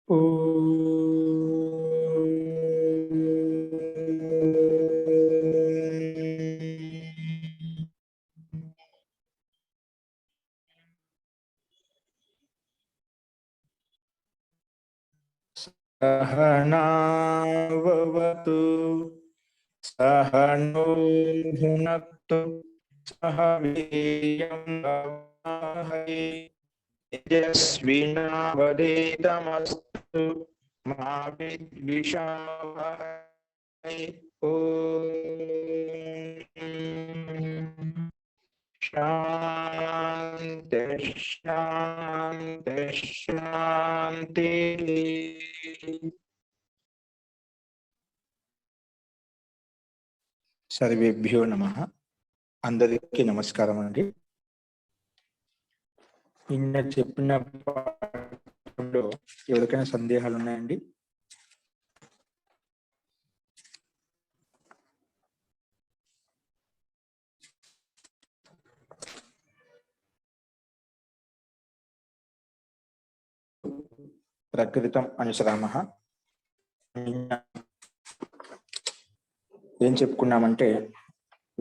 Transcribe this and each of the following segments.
सहनावतु सहनो भुनक्तु सह वीर्यं भवामहे तेजस्विनावधीतमस्तु मा विद्विषावहै। शांति शांति शांति। सर्वेभ्यो नमः। అందరికీ నమస్కారం అండి. నిన్న చెప్పిన పాఠంలో ఎవరికైనా సందేహాలు ఉన్నాయండి? ప్రకృతం అనుసరామః. ఏం చెప్పుకున్నామంటే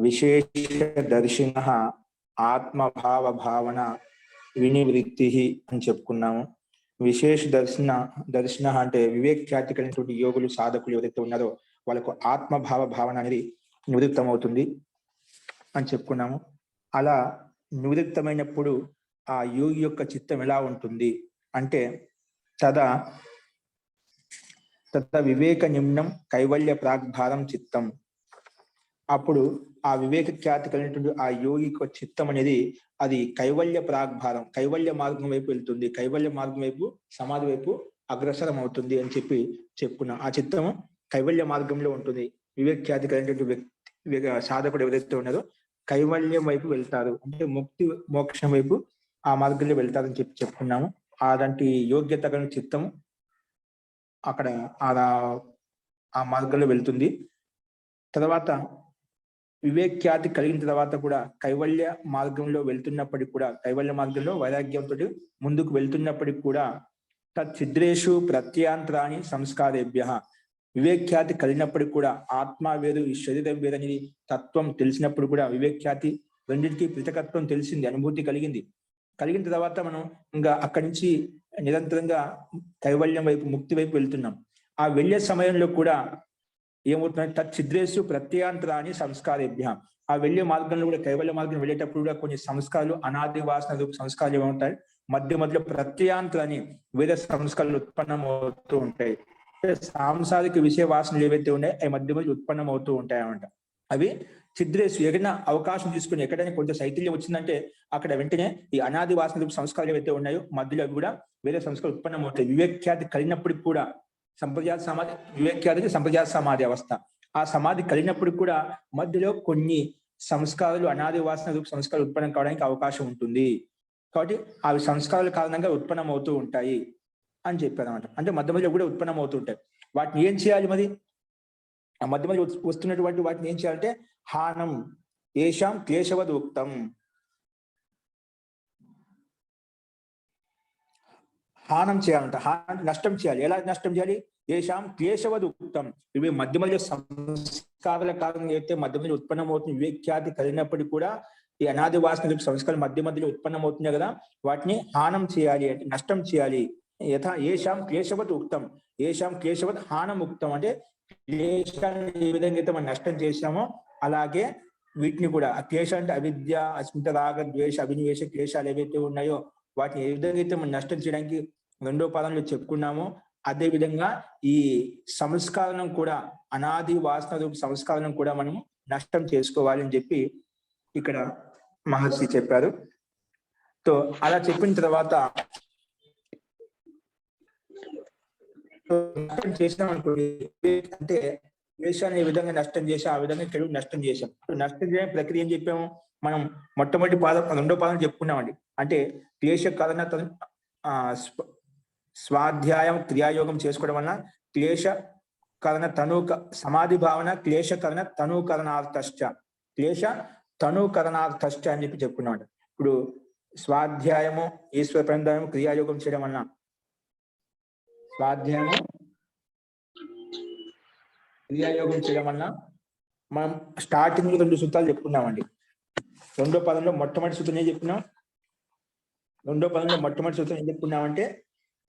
విశేష దర్శినః ఆత్మభావ భావన వినివృత్తి అని చెప్పుకున్నాము. విశేష దర్శన అంటే వివేక్ ఖ్యాతి కలిగినటువంటి యోగులు సాధకులు ఎవరైతే ఉన్నారో వాళ్ళకు ఆత్మభావ భావన అనేది నివృత్తం అవుతుంది అని చెప్పుకున్నాము. అలా నివృత్తమైనప్పుడు ఆ యోగి యొక్క చిత్తం ఎలా ఉంటుంది అంటే తదా వివేక నిమ్నం కైవల్య ప్రాగ్భారం చిత్తం. అప్పుడు ఆ వివేక ఖ్యాతి కలిగినటువంటి ఆ యోగి చిత్తం అనేది అది కైవల్య ప్రాగ్భారం, కైవల్య మార్గం వైపు వెళ్తుంది, కైవల్య మార్గం వైపు సమాధి వైపు అగ్రసరం అవుతుంది అని చెప్పుకున్నాం. ఆ చిత్తము కైవల్య మార్గంలో ఉంటుంది. వివేక ఖ్యాతి కలిగినటువంటి సాధకుడు ఎవరైతే ఉన్నారో కైవల్యం వైపు వెళ్తారు, అంటే ముక్తి మోక్షం వైపు ఆ మార్గంలో వెళ్తారని చెప్పుకున్నాము. అలాంటి యోగ్యత కలిగిన చిత్తము అక్కడ ఆ మార్గంలో వెళ్తుంది. తర్వాత వివేక్యాతి కలిగిన తర్వాత కూడా కైవల్య మార్గంలో వెళ్తున్నప్పటికి కూడా, కైవల్య మార్గంలో వైరాగ్యంతో ముందుకు వెళ్తున్నప్పటికి కూడా తచ్చిద్రేషు ప్రత్యాంతరాణి సంస్కారేభ్య, వివేక్యాతి కలిగినప్పటికి కూడా ఆత్మ వేరు ఈ శరీరం వేరు అనేది తత్వం తెలిసినప్పుడు కూడా వివేక్యాతి రెండింటికి పృథకత్వం తెలిసింది, అనుభూతి కలిగిన తర్వాత మనం ఇంకా అక్కడి నుంచి నిరంతరంగా కైవల్యం వైపు ముక్తి వైపు వెళ్తున్నాం. ఆ వెళ్ళే సమయంలో కూడా ఏమవుతుందంటే తచ్చిద్రేషు ప్రత్యాంతరాన్ని సంస్కారేభ్య, ఆ వెళ్ళే మార్గంలో కూడా కైవల్య మార్గం వెళ్ళేటప్పుడు కూడా కొన్ని సంస్కారాలు అనాది వాసన రూప సంస్కారాలు ఏమంటాయి, మధ్యలో ప్రత్యాంతరాన్ని వేరే సంస్కారాలు ఉత్పన్నం అవుతూ ఉంటాయి. సాంసారిక విషయ వాసనలు ఏవైతే ఉన్నాయో అవి మధ్య ఉత్పన్నం అవుతూ ఉంటాయి అన్నమాట. అవి చిద్రేసు ఎక్కడైనా అవకాశం తీసుకుని ఎక్కడైనా కొంచెం శైథిల్యం వచ్చిందంటే అక్కడ వెంటనే ఈ అనాది వాసన రూప సంస్కారాలు ఏవైతే ఉన్నాయో మధ్యలో అవి కూడా వేరే సంస్కారాలు ఉత్పన్నం అవుతాయి. వివేక్యాతి కలిగినప్పటికి కూడా సంప్రజాత సమాధి, వివేక్యాది సంప్రజాత సమాధి అవస్థ, ఆ సమాధి కలిగినప్పుడు కూడా మధ్యలో కొన్ని సంస్కారాలు అనాది వాసన రూప సంస్కారాలు ఉత్పన్నం కావడానికి అవకాశం ఉంటుంది. కాబట్టి అవి సంస్కారాల కారణంగా ఉత్పన్నం అవుతూ ఉంటాయి అని చెప్పారు అనమాట. అంటే మధ్య కూడా ఉత్పన్నం అవుతూ ఉంటాయి. వాటిని ఏం చేయాలి మరి? ఆ మధ్య వస్తున్నటువంటి వాటిని ఏం చేయాలంటే హానం ఏషాం క్లేశవద్ ఉక్తం, హానం చేయాలంట. హానం నష్టం చేయాలి. ఎలా నష్టం చేయాలి? ఏషాం క్లేశవద్ ఉక్తం, ఇవి మధ్య సంస్కారాల కారణంగా అయితే మధ్య ఉత్పన్నం అవుతుంది. వివేక్యాతి కలిగినప్పటికీ కూడా ఈ అనాది వాసన సంస్కారం మధ్యలో ఉత్పన్నం అవుతున్నాయి కదా, వాటిని హానం చేయాలి అంటే నష్టం చేయాలి. యథా ఏషాం క్లేశవద్ ఉక్తం, ఏషాం క్లేశవద్ హానం ఉక్తం, అంటే క్లేశాన్ని ఏ విధంగా అయితే మనం నష్టం చేశామో అలాగే వీటిని కూడా, ఆ క్లేశ అంటే అవిద్య, అస్మిత, రాగ, ద్వేష, అభినివేశ క్లేశాలు ఏవైతే ఉన్నాయో వాటిని ఏ విధంగా అయితే మనం నష్టం చేయడానికి రెండో పాదంలో చెప్పుకున్నామో అదే విధంగా ఈ సంస్కారం కూడా, అనాది వాసన రూప సంస్కారం కూడా మనం నష్టం చేసుకోవాలి అని చెప్పి ఇక్కడ మహర్షి చెప్పారు. సో అలా చెప్పిన తర్వాత నష్టం చేసినాం అనుకోండి, అంటే దేశాన్ని ఏ విధంగా నష్టం చేసాం ఆ విధంగా తెలుగు నష్టం చేసాం. నష్టం చేయడం ప్రక్రియ ఏం చెప్పాము మనం? మొట్టమొదటి పాదం రెండో పాదం చెప్పుకున్నామండి. అంటే క్లేశ కారణ స్వాధ్యాయం క్రియాయోగం చేసుకోవడం వలన క్లేశ కరణ తనూక సమాధి భావన క్లేశ కరణ తనూకరణార్థశ్చ, క్లేశ తనూకరణార్థశ్చ అని చెప్పి చెప్పుకున్నామంట. ఇప్పుడు స్వాధ్యాయము, ఈశ్వర ప్రణాయము, క్రియాయోగం చేయడం వలన స్వాధ్యాయము క్రియాయోగం చేయడం వలన మనం స్టార్టింగ్ 2 సూత్రాలు చెప్పుకున్నామండి. రెండో పదంలో మొట్టమొదటి సూత్రం ఏం చెప్పుకున్నాం? రెండో పదంలో మొట్టమొదటి సూత్రం ఏం చెప్పుకున్నామంటే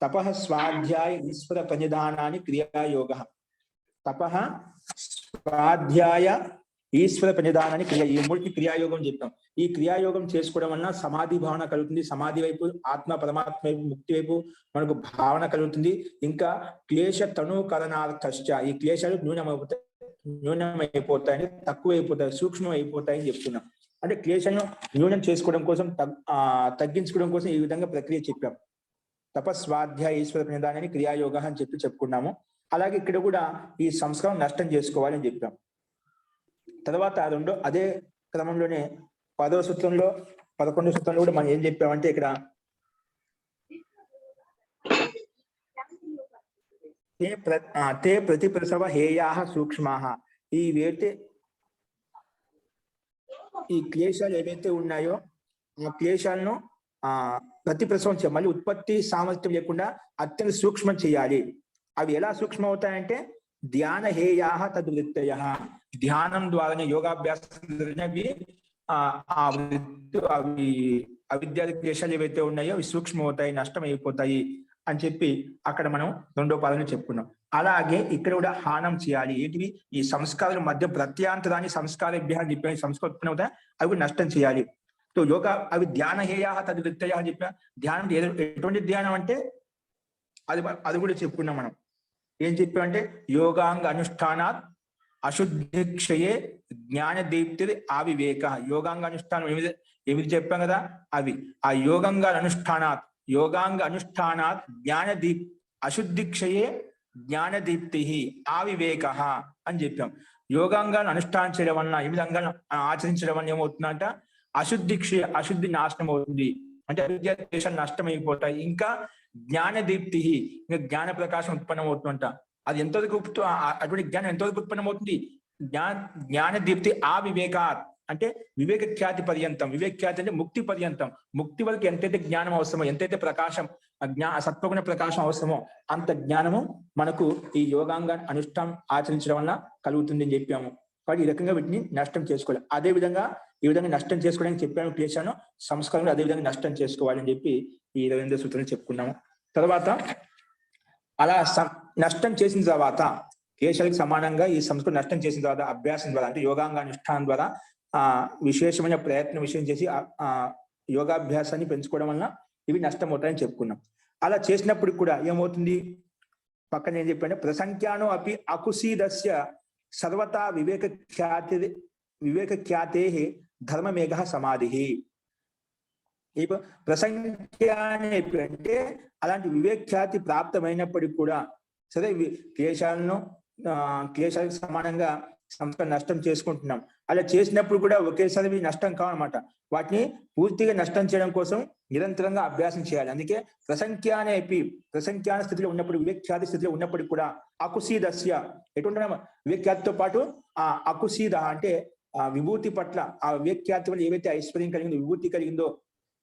తపః స్వాధ్యాయ ఈశ్వర ప్రణిధానాన్ని క్రియాయోగ. తపః స్వాధ్యాయ ఈశ్వర ప్రణిధానాన్ని ఈ మూడికి క్రియాయోగం చెప్పాం. ఈ క్రియాయోగం చేసుకోవడం వలన సమాధి భావన కలుగుతుంది. సమాధి వైపు, ఆత్మ పరమాత్మ వైపు, ముక్తి వైపు మనకు భావన కలుగుతుంది. ఇంకా క్లేశ తనుకరణార్థశ్చ, ఈ క్లేశాలు న్యూనమైపోతాయని, తక్కువైపోతాయి, సూక్ష్మం అయిపోతాయని చెప్తున్నాం. అంటే క్లేశాలను న్యూనం చేసుకోవడం కోసం, తగ్గించుకోవడం కోసం ఈ విధంగా ప్రక్రియ చెప్పాం. తపస్వాధ్యాయ ఈశ్వర ప్రణిధానాన్ని క్రియాయోగ అని చెప్పుకున్నాము. అలాగే ఇక్కడ కూడా ఈ సంస్కారం నష్టం చేసుకోవాలని చెప్పాం. తర్వాత అదే క్రమంలోనే 10వ సూత్రంలో 11వ సూత్రంలో కూడా మనం ఏం చెప్పామంటే ఇక్కడ తే ప్రతిప్రసవ హేయా సూక్ష్మాః, ఈ క్లేశాలు ఏవైతే ఉన్నాయో ఆ క్లేశాలను ప్రతిప్రసవం చేయాలి. మళ్ళీ ఉత్పత్తి సామర్థ్యం లేకుండా అత్యంత సూక్ష్మం చేయాలి. అవి ఎలా సూక్ష్మం అవుతాయంటే ధ్యాన హేయా తద్వృత్తయ, ధ్యానం ద్వారానే, యోగాభ్యాసం అవి అవిద్యాది క్లేశాలు ఏవైతే ఉన్నాయో అవి సూక్ష్మం అవుతాయి, నష్టం అయిపోతాయి అని చెప్పి అక్కడ మనం 2వ పాదంలో చెప్పుకున్నాం. అలాగే ఇక్కడ కూడా హానం చేయాలి. ఏంటివి? ఈ సంస్కారాల మధ్య ప్రత్యాంతరాన్ని సంస్కారభ్య అని చెప్పి సంస్కారం ఉత్పన్నం అవుతాయి, అవి కూడా నష్టం చేయాలి. సో యోగా అవి ధ్యాన హేయా తద్వృత్తయ అని చెప్పా. ధ్యానం ఎటువంటి ధ్యానం అంటే అది కూడా చెప్పుకున్నాం మనం. ఏం చెప్పామంటే యోగాంగ అనుష్ఠానాత్ అశుద్ధిక్షయే జ్ఞాన దీప్తి అవివేక. యోగాంగ అనుష్ఠానం ఏమిటి చెప్పాం కదా, అవి ఆ యోగాంగ అనుష్ఠానాత్ అశుద్ధిక్షయే జ్ఞాన దీప్తి అవివేక అని చెప్పాం. యోగాంగాన్ని అనుష్ఠానం చేయడం వలన, ఈ విధంగా ఆచరించడం వలన ఏమవుతుందంట అశుద్ధి నాశనం అవుతుంది. అంటే అవిద్య దేశాలు నష్టం అయిపోతాయి. ఇంకా జ్ఞాన దీప్తి, ఇంకా జ్ఞాన ప్రకాశం ఉత్పన్నం అవుతుందంట. అది ఎంతవరకు అటువంటి జ్ఞానం ఎంతవరకు ఉత్పన్నం అవుతుంది? జ్ఞాన దీప్తి అవివేకాత్, అంటే వివేక ఖ్యాతి పర్యంతం. వివేక ఖ్యాతి అంటే ముక్తి పర్యంతం. ముక్తి వరకు ఎంతైతే జ్ఞానం అవసరమో, ఎంతైతే ప్రకాశం, సత్వగుణ ప్రకాశం అవసరమో అంత జ్ఞానము మనకు ఈ యోగాంగాన్ని అనుష్ఠానం ఆచరించడం వల్ల కలుగుతుంది అని చెప్పాము. కాబట్టి ఈ రకంగా వీటిని నష్టం చేసుకోవాలి. అదే విధంగా ఈ విధంగా నష్టం చేసుకోవడానికి చెప్పాను క్లేశాను, సంస్కారంలో అదే విధంగా నష్టం చేసుకోవాలని చెప్పి ఈ 22వ సూత్రం చెప్పుకున్నాము. తర్వాత అలా నష్టం చేసిన తర్వాత క్లేశాలకు సమానంగా ఈ సంస్కృతి నష్టం చేసిన తర్వాత అభ్యాసం ద్వారా, అంటే యోగాంగానుష్ఠానం ద్వారా విశేషమైన ప్రయత్నం చేసి యోగాభ్యాసాన్ని పెంచుకోవడం వలన ఇవి నష్టం అవుతాయని చెప్పుకున్నాం. అలా చేసినప్పుడు కూడా ఏమవుతుంది? పక్కన ఏం చెప్పంటే ప్రసంఖ్యానో అపి అకుశీదస్య సర్వతా వివేక ఖ్యాతే ధర్మమేఘ సమాధి. ఇప్పుడు ప్రసంఖ్యాన్ని అంటే అలాంటి వివేఖ్యాతి ప్రాప్తమైనప్పటికీ కూడా సరే క్లేశాలకు సమానంగా సంస్కారం నష్టం చేసుకుంటున్నాం. అలా చేసినప్పుడు కూడా ఒకేసారి నష్టం కావన్నమాట. వాటిని పూర్తిగా నష్టం చేయడం కోసం నిరంతరంగా అభ్యాసం చేయాలి. అందుకే ప్రసంఖ్యాన స్థితిలో ఉన్నప్పుడు, వివేఖ్యాతి స్థితిలో ఉన్నప్పటికీ కూడా అకుశీదస్య, ఎటువంటి వివేఖ్యాతితో పాటు ఆ అకుశీద అంటే ఆ విభూతి పట్ల, ఆ వివేఖ్యాతి వల్ల ఏవైతే ఐశ్వర్యం కలిగిందో, విభూతి కలిగిందో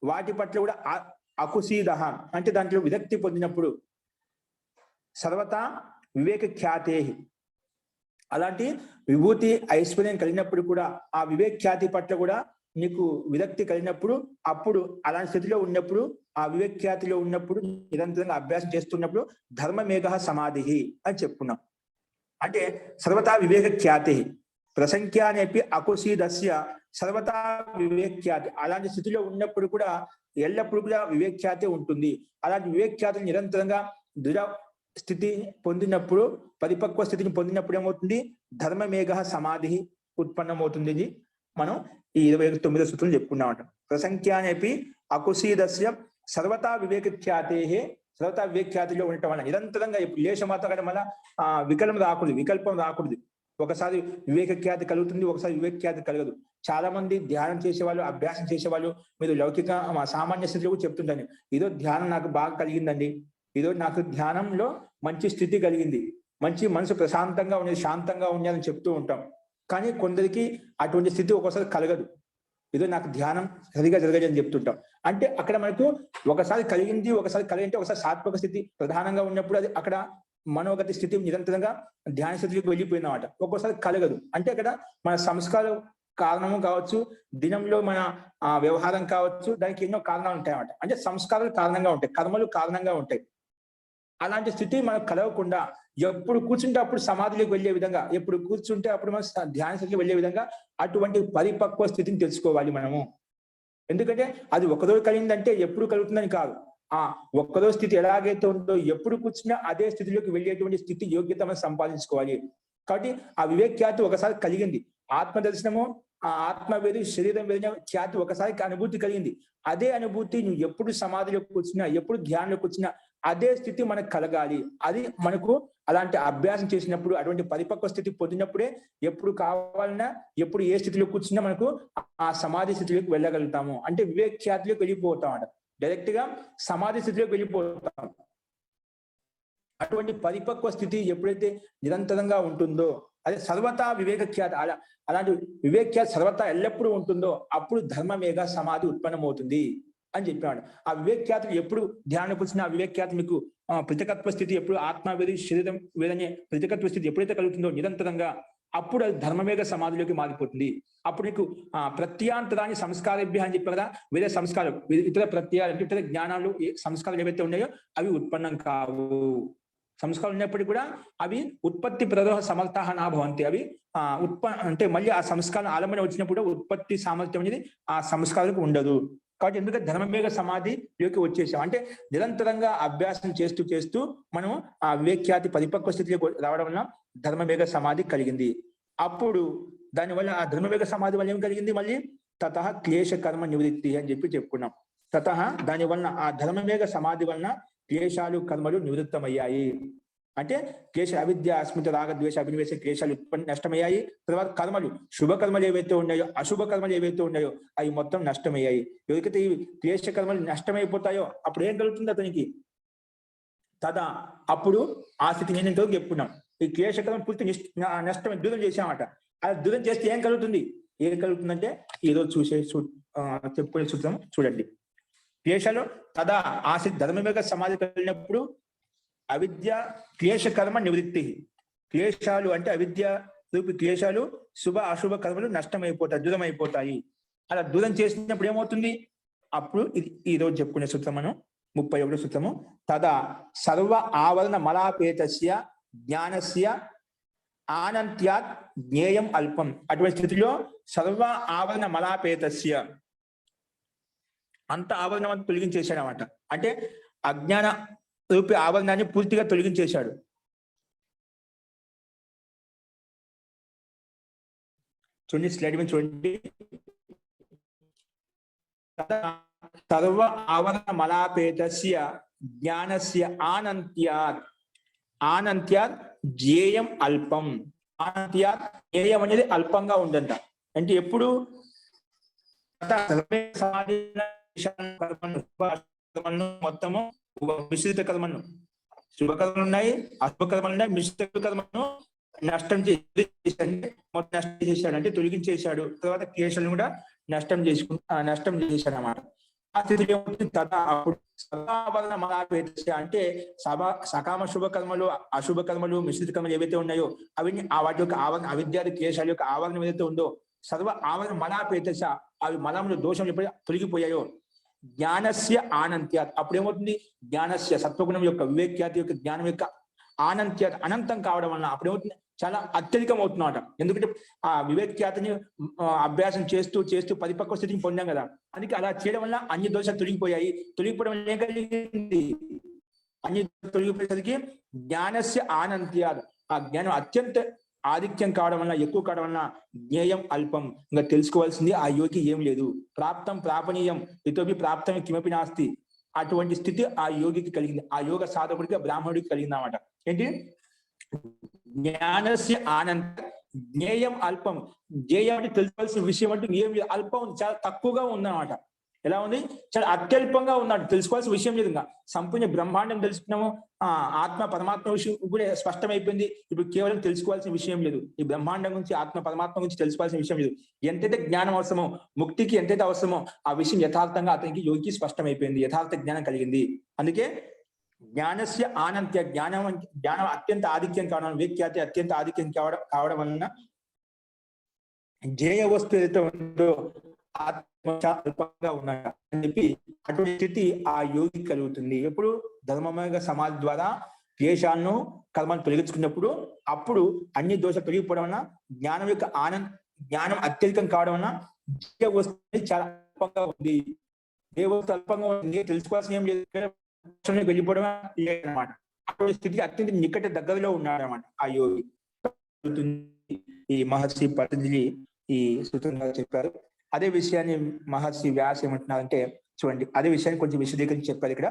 వాటి పట్ల కూడా అకుశీద అంటే దాంట్లో విరక్తి పొందినప్పుడు సర్వతా వివేక ఖ్యాతే, అలాంటి విభూతి ఐశ్వర్యం కలిగినప్పుడు కూడా ఆ వివేక్ ఖ్యాతి పట్ల కూడా నీకు విరక్తి కలిగినప్పుడు, అప్పుడు అలాంటి స్థితిలో ఉన్నప్పుడు, ఆ వివేక్ ఖ్యాతిలో ఉన్నప్పుడు నిరంతరంగా అభ్యాసం చేస్తున్నప్పుడు ధర్మమేఘ సమాధి అని చెప్పుకున్నాం. అంటే సర్వతా వివేక ఖ్యాతి ప్రసంఖ్యానేపి అకుశీదస్య సర్వతా వివేఖ్యాతి, అలాంటి స్థితిలో ఉన్నప్పుడు కూడా ఎల్లప్పుడు కూడా వివేఖ్యాతి ఉంటుంది. అలాంటి వివేఖ్యాతిని నిరంతరంగా దృఢ స్థితి పొందినప్పుడు, పరిపక్వ స్థితిని పొందినప్పుడు ఏమవుతుంది? ధర్మమేఘ సమాధి ఉత్పన్నమవుతుంది. మనం ఈ 29వ సూత్రం చెప్పుకున్నామట. ప్రసంఖ్యానేపి అకుశీదస్య సర్వతా వివేక ఖ్యాతే, సర్వతా వివేఖ్యాతిలో ఉండటం వల్ల నిరంతరంగా లేశమాత్రం వల్ల వికల్పం రాకూడదు. ఒకసారి వివేక ఖ్యాతి కలుగుతుంది, ఒకసారి వివేక ఖ్యాతి కలగదు. చాలా మంది ధ్యానం చేసేవాళ్ళు, అభ్యాసం చేసేవాళ్ళు, మీరు లౌకిక సామాన్య స్థితిలో కూడా చెప్తుంటాను, ఏదో ధ్యానం నాకు బాగా కలిగిందండి, ఏదో నాకు ధ్యానంలో మంచి స్థితి కలిగింది, మంచి మనసు ప్రశాంతంగా ఉండేది, శాంతంగా ఉండేదని చెప్తూ ఉంటాం. కానీ కొందరికి అటువంటి స్థితి ఒక్కోసారి కలగదు. ఏదో నాకు ధ్యానం సరిగా జరగదు అని చెప్తుంటాం. అంటే అక్కడ మనకు ఒకసారి కలిగింది, ఒకసారి కలిగింటే ఒకసారి సాత్విక స్థితి ప్రధానంగా ఉన్నప్పుడు అది అక్కడ మనోగతి స్థితి నిరంతరంగా ధ్యాన స్థితికి వెళ్ళిపోయిందన్నమాట. ఒక్కోసారి కలగదు. అంటే అక్కడ మన సంస్కారం కారణము కావచ్చు, దినంలో మన వ్యవహారం కావచ్చు, దానికి ఎన్నో కారణాలు ఉంటాయన్నమాట. అంటే సంస్కారాలు కారణంగా ఉంటాయి, కర్మలు కారణంగా ఉంటాయి. అలాంటి స్థితి మనకు కలగకుండా ఎప్పుడు కూర్చుంటే అప్పుడు సమాధిలోకి వెళ్ళే విధంగా, ఎప్పుడు కూర్చుంటే అప్పుడు మనం ధ్యాన స్థితికి వెళ్ళే విధంగా అటువంటి పరిపక్వ స్థితిని తెలుసుకోవాలి మనము. ఎందుకంటే అది ఒకరోజు కలిగిందంటే ఎప్పుడు కలుగుతుందని కాదు. ఒక్కరోజు స్థితి ఎలాగైతే ఉందో ఎప్పుడు కూర్చున్నా అదే స్థితిలోకి వెళ్ళేటువంటి స్థితి యోగ్యత మనం సంపాదించుకోవాలి. కాబట్టి ఆ వివేక్యాతి ఒకసారి కలిగింది, ఆత్మ దర్శనము, ఆ ఆత్మ వేరు శరీరం వేరు ఖ్యాతి ఒకసారి అనుభూతి కలిగింది. అదే అనుభూతి నువ్వు ఎప్పుడు సమాధిలోకి వచ్చినా, ఎప్పుడు ధ్యానంలోకి వచ్చినా అదే స్థితి మనకు కలగాలి. అది మనకు అలాంటి అభ్యాసం చేసినప్పుడు, అటువంటి పరిపక్వ స్థితి పొందినప్పుడే ఎప్పుడు కావాలన్నా, ఎప్పుడు ఏ స్థితిలో కూర్చున్నా మనకు ఆ సమాధి స్థితిలోకి వెళ్ళగలుగుతాము. అంటే వివేక్యాతిలోకి వెళ్ళిపోతాం అంట, డైరెక్ట్ గా సమాధి స్థితిలోకి వెళ్ళిపోతాం. అటువంటి పరిపక్వ స్థితి ఎప్పుడైతే నిరంతరంగా ఉంటుందో, అదే సర్వతా వివేక ఖ్యాతి, అలాంటి వివేక్యాతి సర్వతా ఎల్లప్పుడూ ఉంటుందో అప్పుడు ధర్మమేఘ సమాధి ఉత్పన్నమవుతుంది అని చెప్పాడు. ఆ వివేక్యాతులు ఎప్పుడు ధ్యానం వచ్చిన ఆ వివేక్యాతి మీకు ప్రతికత్వ స్థితి ఎప్పుడు ఆత్మ వేది శరీరం వేదనే ప్రతికత్వ స్థితి ఎప్పుడైతే కలుగుతుందో నిరంతరంగా, అప్పుడు అది ధర్మమేఘ సమాధిలోకి మారిపోతుంది. అప్పుడు నీకు ప్రత్యాంతరాన్ని సంస్కారభ్య అని చెప్పి కదా, వేరే సంస్కారం, ఇతర ప్రత్యయాలు, ఇతర జ్ఞానాలు, సంస్కారాలు ఏవైతే ఉన్నాయో అవి ఉత్పన్నం కావు. సంస్కారాలు ఉన్నప్పటికీ కూడా అవి ఉత్పత్తి ప్రదోహ సమర్థ నా భవంతి. అవి అంటే మళ్ళీ ఆ సంస్కారం ఆలంబన వచ్చినప్పుడు ఉత్పత్తి సామర్థ్యం అనేది ఆ సంస్కారాలకు ఉండదు. కాబట్టి ఎందుకంటే ధర్మమేఘ సమాధిలోకి వచ్చేసాం. అంటే నిరంతరంగా అభ్యాసం చేస్తూ చేస్తూ మనం ఆ వివేక్యాతి పరిపక్వ స్థితికి రావడం వల్ల ధర్మమేఘ సమాధి కలిగింది. అప్పుడు దానివల్ల ఆ ధర్మమేఘ సమాధి వల్ల ఏం కలిగింది, మళ్ళీ తతః క్లేశ కర్మ నివృత్తి అని చెప్పుకున్నాం. తతః దాని వలన ఆ ధర్మమేఘ సమాధి వలన క్లేశాలు కర్మలు నివృత్తమయ్యాయి. అంటే క్లేశ అవిద్య అస్మిత రాగద్వేష అభినివేశ క్లేశాలు నష్టమయ్యాయి. తర్వాత కర్మలు, శుభ కర్మలు ఏవైతే ఉన్నాయో అశుభ కర్మలు ఏవైతే ఉన్నాయో అవి మొత్తం నష్టమయ్యాయి. ఎవరికైతే ఈ క్లేశ కర్మలు నష్టమైపోతాయో అప్పుడు ఏం కలుగుతుంది అతనికి, తదా అప్పుడు ఆ స్థితి నేను ఇంతవరకు చెప్పుకున్నాం. ఈ క్లేశ కర్మ పూర్తి నష్టం దూరం చేసామట. అలా దూరం చేస్తే ఏం కలుగుతుంది, ఏం కలుగుతుందంటే ఈరోజు చెప్పుకునే సూత్రం చూడండి. క్లేశాలు తదా ఆసిత్ ధర్మమేఘ సమాధి కలిగినప్పుడు అవిద్య క్లేశ కర్మ నివృత్తి. క్లేశాలు అంటే అవిద్య రూపి క్లేశాలు, శుభ అశుభ కర్మలు నష్టమైపోతాయి, దూరం అయిపోతాయి. అలా దూరం చేసినప్పుడు ఏమవుతుంది, అప్పుడు ఈ రోజు చెప్పుకునే సూత్రం మనం 31వ సూత్రము. తదా సర్వ ఆవరణ మలాపేతస్య జ్ఞానస్య ఆనంత్యాత్ జ్ఞేయం అల్పం. అటువంటి స్థితిలో సర్వ ఆవరణ మలాపేతస్య, అంత ఆవరణం తొలగించేశాడు అన్నమాట. అంటే అజ్ఞాన రూపి ఆవరణాన్ని పూర్తిగా తొలగించేశాడు. చూడండి, స్లైడ్ మీద చూడండి. సర్వ ఆవరణ మలాపేతస్య జ్ఞానస్య ఆనంత్యాత్, ఆనంత్యాత్ జ్ఞేయం అల్పం. ఆనంత్యాత్ జ్ఞేయం అనేది అల్పంగా ఉందంట. అంటే ఎప్పుడు మొత్తము మిశ్రిత కర్మను, శుభకర్మలు ఉన్నాయి, అశుభకర్మలు ఉన్నాయి, మిశ్రిత కర్మను నష్టం చేశాడు, అంటే తొలగించేశాడు. తర్వాత క్లేశాలను కూడా నష్టం చేశాడు అన్నమాట. ఆ స్థితిలో ఏమవుతుంది, తదా అప్పుడు సదావరణ మలాపేతస్య అంటే సకామ శుభ కర్మలు, అశుభ కర్మలు, మిశ్రిత కర్మలు ఏవైతే ఉన్నాయో అవన్నీ వాటి యొక్క ఆవరణ, అవిద్యాది క్లేశాల యొక్క ఆవరణం ఏదైతే ఉందో సర్వ ఆవరణ మలాపేతస్య, అవి మలములు దోషములు ఎప్పుడైతే తొలగిపోయాయో జ్ఞానస్య ఆనంత్యాత్, అప్పుడు ఏమవుతుంది, జ్ఞానస్య సత్వగుణం యొక్క వివేక్యాతి యొక్క జ్ఞానం యొక్క ఆనంత్యాత్ అనంతం కావడం వలన అప్పుడు ఏమవుతుంది, చాలా అత్యధికం అవుతున్నమాట. ఎందుకంటే ఆ వివేక్యాతిని అభ్యాసం చేస్తూ చేస్తూ పరిపక్వ స్థితిని పొందాం కదా, అందుకే అలా చేయడం వల్ల అన్ని దోషాలు తొలగిపోయాయి. తొలగిపోవడం వల్ల ఏం కలిగింది, అన్ని తొలగిపోయేసరికి జ్ఞానస్య ఆనంత్యాత్, ఆ జ్ఞానం అత్యంత ఆధిక్యం కావడం వల్ల, ఎక్కువ కావడం వల్ల జ్ఞేయం అల్పం. ఇంకా తెలుసుకోవాల్సింది ఆ యోగి ఏం లేదు. ప్రాప్తం ప్రాపణీయం ఇతోపి ప్రాప్తం కిమపి నాస్తి. అటువంటి స్థితి ఆ యోగికి కలిగింది, ఆ యోగ సాధకుడికి బ్రాహ్మణుడికి కలిగింది అన్నమాట. ఏంటి, జ్ఞానస్య ఆనంద జ్ఞేయం అల్పం. జ్ఞేయం అంటే తెలుసుకోవాల్సిన విషయం అంటే ఏం అల్పం, చాలా తక్కువగా ఉందన్నమాట. ఎలా ఉంది? చాలా అత్యల్పంగా ఉన్నాడు. తెలుసుకోవాల్సిన విషయం లేదు. ఇంకా సంపూర్ణ బ్రహ్మాండం తెలుసుకున్నాము. ఆత్మ పరమాత్మ విషయం కూడా స్పష్టమైపోయింది. ఇప్పుడు కేవలం తెలుసుకోవాల్సిన విషయం లేదు. ఈ బ్రహ్మాండం గురించి, ఆత్మ పరమాత్మ గురించి తెలుసుకోవాల్సిన విషయం లేదు. ఎంతైతే జ్ఞానం అవసరమో, ముక్తికి ఎంతైతే అవసరమో ఆ విషయం యథార్థంగా అతనికి యోగికి స్పష్టమైపోయింది. యథార్థ జ్ఞానం కలిగింది. అందుకే జ్ఞానస్య ఆనంత్య, జ్ఞానం అత్యంత ఆధిక్యం కావడం, వివేక్యాతి అత్యంత ఆధిక్యం కావడం వలన జేయ వస్తువు ఏదైతే ఉందో ఆత్మ అల్పంగా ఉన్నాడు అని చెప్పి అటువంటి స్థితి ఆ యోగి కలుగుతుంది. ఎప్పుడు ధర్మమయ సమాధి ద్వారా క్లేశాలను కర్మను తొలగించుకున్నప్పుడు, అప్పుడు అన్ని దోషాలు తొలగిపోవడం వలన జ్ఞానం యొక్క జ్ఞానం అత్యధికం కావడం వలన జేయ వస్తువు చాలా అల్పంగా ఉంది. ఏ వస్తువు అల్పంగా ఉంది తెలుసుకోవాల్సిన ఏం లేదు, వెళ్ళిపోవడం లేదన్నమాట. అటువంటి స్థితి అత్యంత నికట దగ్గరలో ఉన్నాడు అనమాట ఆ యోగి. ఈ మహర్షి పతంజలి ఈ సూత్రంగా చెప్పారు. అదే విషయాన్ని మహర్షి వ్యాస ఏమంటున్నారంటే చూడండి, అదే విషయాన్ని కొంచెం విశదీకరించి చెప్పారు ఇక్కడ.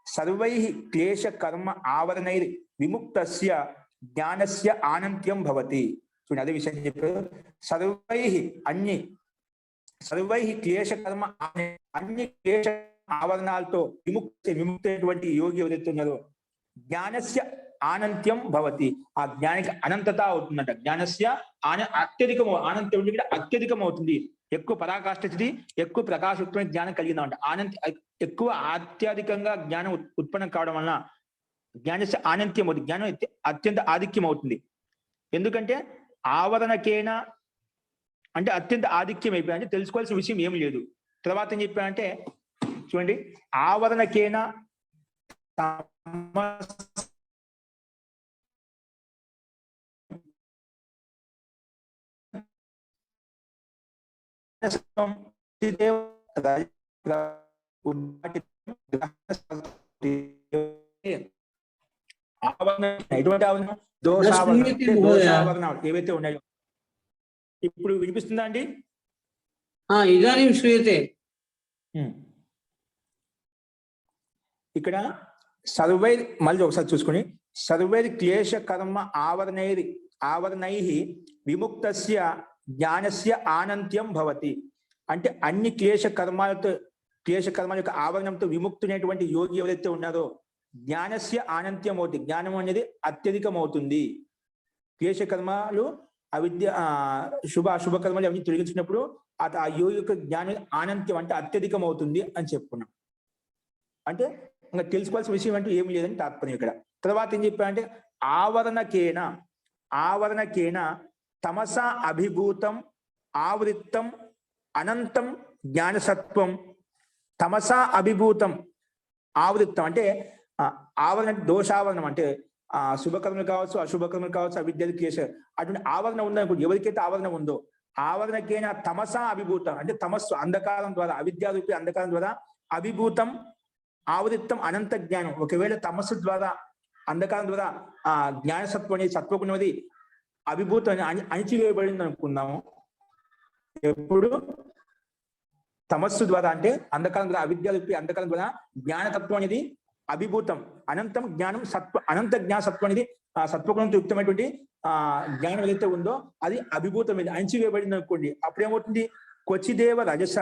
సర్వై క్లేశ కర్మ ఆవరణై విముక్తస్య జ్ఞానస్య ఆనంత్యం భవతి. చూడండి అదే విషయాన్ని చెప్పారు. సర్వై క్లేశ కర్మ, అన్ని క్లేశ ఆవరణాలతో విముక్తైనటువంటి యోగి ఎవరైతే ఉన్నారో జ్ఞానస్య ఆనంత్యం భవతి. ఆ జ్ఞానికి అనంతత అవుతుందంట. జ్ఞానస్య అత్యధికం, అనంతం ఇక్కడ అత్యధికం అవుతుంది. ఎక్కువ పరాకాష్ఠ స్థితి, ఎక్కువ ప్రకాశయుక్తమైన జ్ఞానం కలిగిందంట. ఎక్కువ అత్యధికంగా జ్ఞానం ఉత్పన్నం కావడం వలన జ్ఞానస్య ఆనంత్యం అవుతుంది. జ్ఞానం అత్యంత ఆధిక్యం అవుతుంది. ఎందుకంటే ఆవరణకేన అంటే అత్యంత ఆధిక్యం అయిపోయి, అంటే తెలుసుకోవాల్సిన విషయం ఏమి లేదు. తర్వాత ఏం చెప్పానంటే చూడండి, ఆవరణకేన దోషావరణం ఏవైతే ఉన్నాయో ఇప్పుడు వినిపిస్తుందా అండి? ఇదానీం శ్రూయతే. ఇక్కడ సర్వైర్, మళ్ళీ ఒకసారి చూసుకుని, సర్వైర్ క్లేశ కర్మ ఆవరణై విముక్తస్య జ్ఞానస్య ఆనంత్యం భవతి. అంటే అన్ని క్లేశ కర్మాల యొక్క ఆవరణంతో విముక్తునైనటువంటి యోగి ఎవరైతే ఉన్నారో జ్ఞానస్య ఆనంత్యం అవుతుంది. జ్ఞానం అనేది అత్యధికం అవుతుంది. క్లేశ కర్మాలు, అవిద్య, అశుభ కర్మలు అవన్నీ తొలగించినప్పుడు ఆ యోగి యొక్క జ్ఞానం ఆనంత్యం అంటే అత్యధికం అవుతుంది అని చెప్పుకున్నాం. అంటే ఇంకా తెలుసుకోవాల్సిన విషయం అంటూ ఏమి లేదని తాత్పర్యం ఇక్కడ. తర్వాత ఏం చెప్పారంటే ఆవరణకేన తమసా అభిభూతం ఆవృత్తం అనంతం జ్ఞానసత్వం. తమసా అభిభూతం ఆవృత్తం అంటే ఆవరణ, దోషావరణం అంటే శుభకర్మలు కావచ్చు, అశుభకర్మలు కావచ్చు, అవిద్య క్లేశ అటువంటి ఆవరణ ఉందనుకోండి. ఎవరికైతే ఆవరణ ఉందో ఆవరణకైనా తమసా అభిభూతం అంటే తమస్సు అంధకారం ద్వారా, అవిద్యారూపి అంధకారం ద్వారా అభిభూతం ఆవృత్తం అనంత జ్ఞానం. ఒకవేళ తమస్సు ద్వారా, అంధకారం ద్వారా ఆ జ్ఞానసత్వం అనేది, సత్వగుణం అనేది అభిభూతం అణిచివేయబడింది అనుకున్నాము. ఎప్పుడు తమస్సు ద్వారా అంటే అంధకారం ద్వారా, అవిద్యారూపి అంధకారం ద్వారా జ్ఞానతత్వం అనేది అభిభూతం, అనంతం జ్ఞానం, అనంత జ్ఞాన సత్వం అనేది సత్వగుణంతో యుక్తమైనటువంటి జ్ఞానం ఏదైతే ఉందో అది అభిభూతమైంది, అణిచివేయబడింది అనుకోండి. అప్పుడేమవుతుంది? క్వచిదేవ రజస.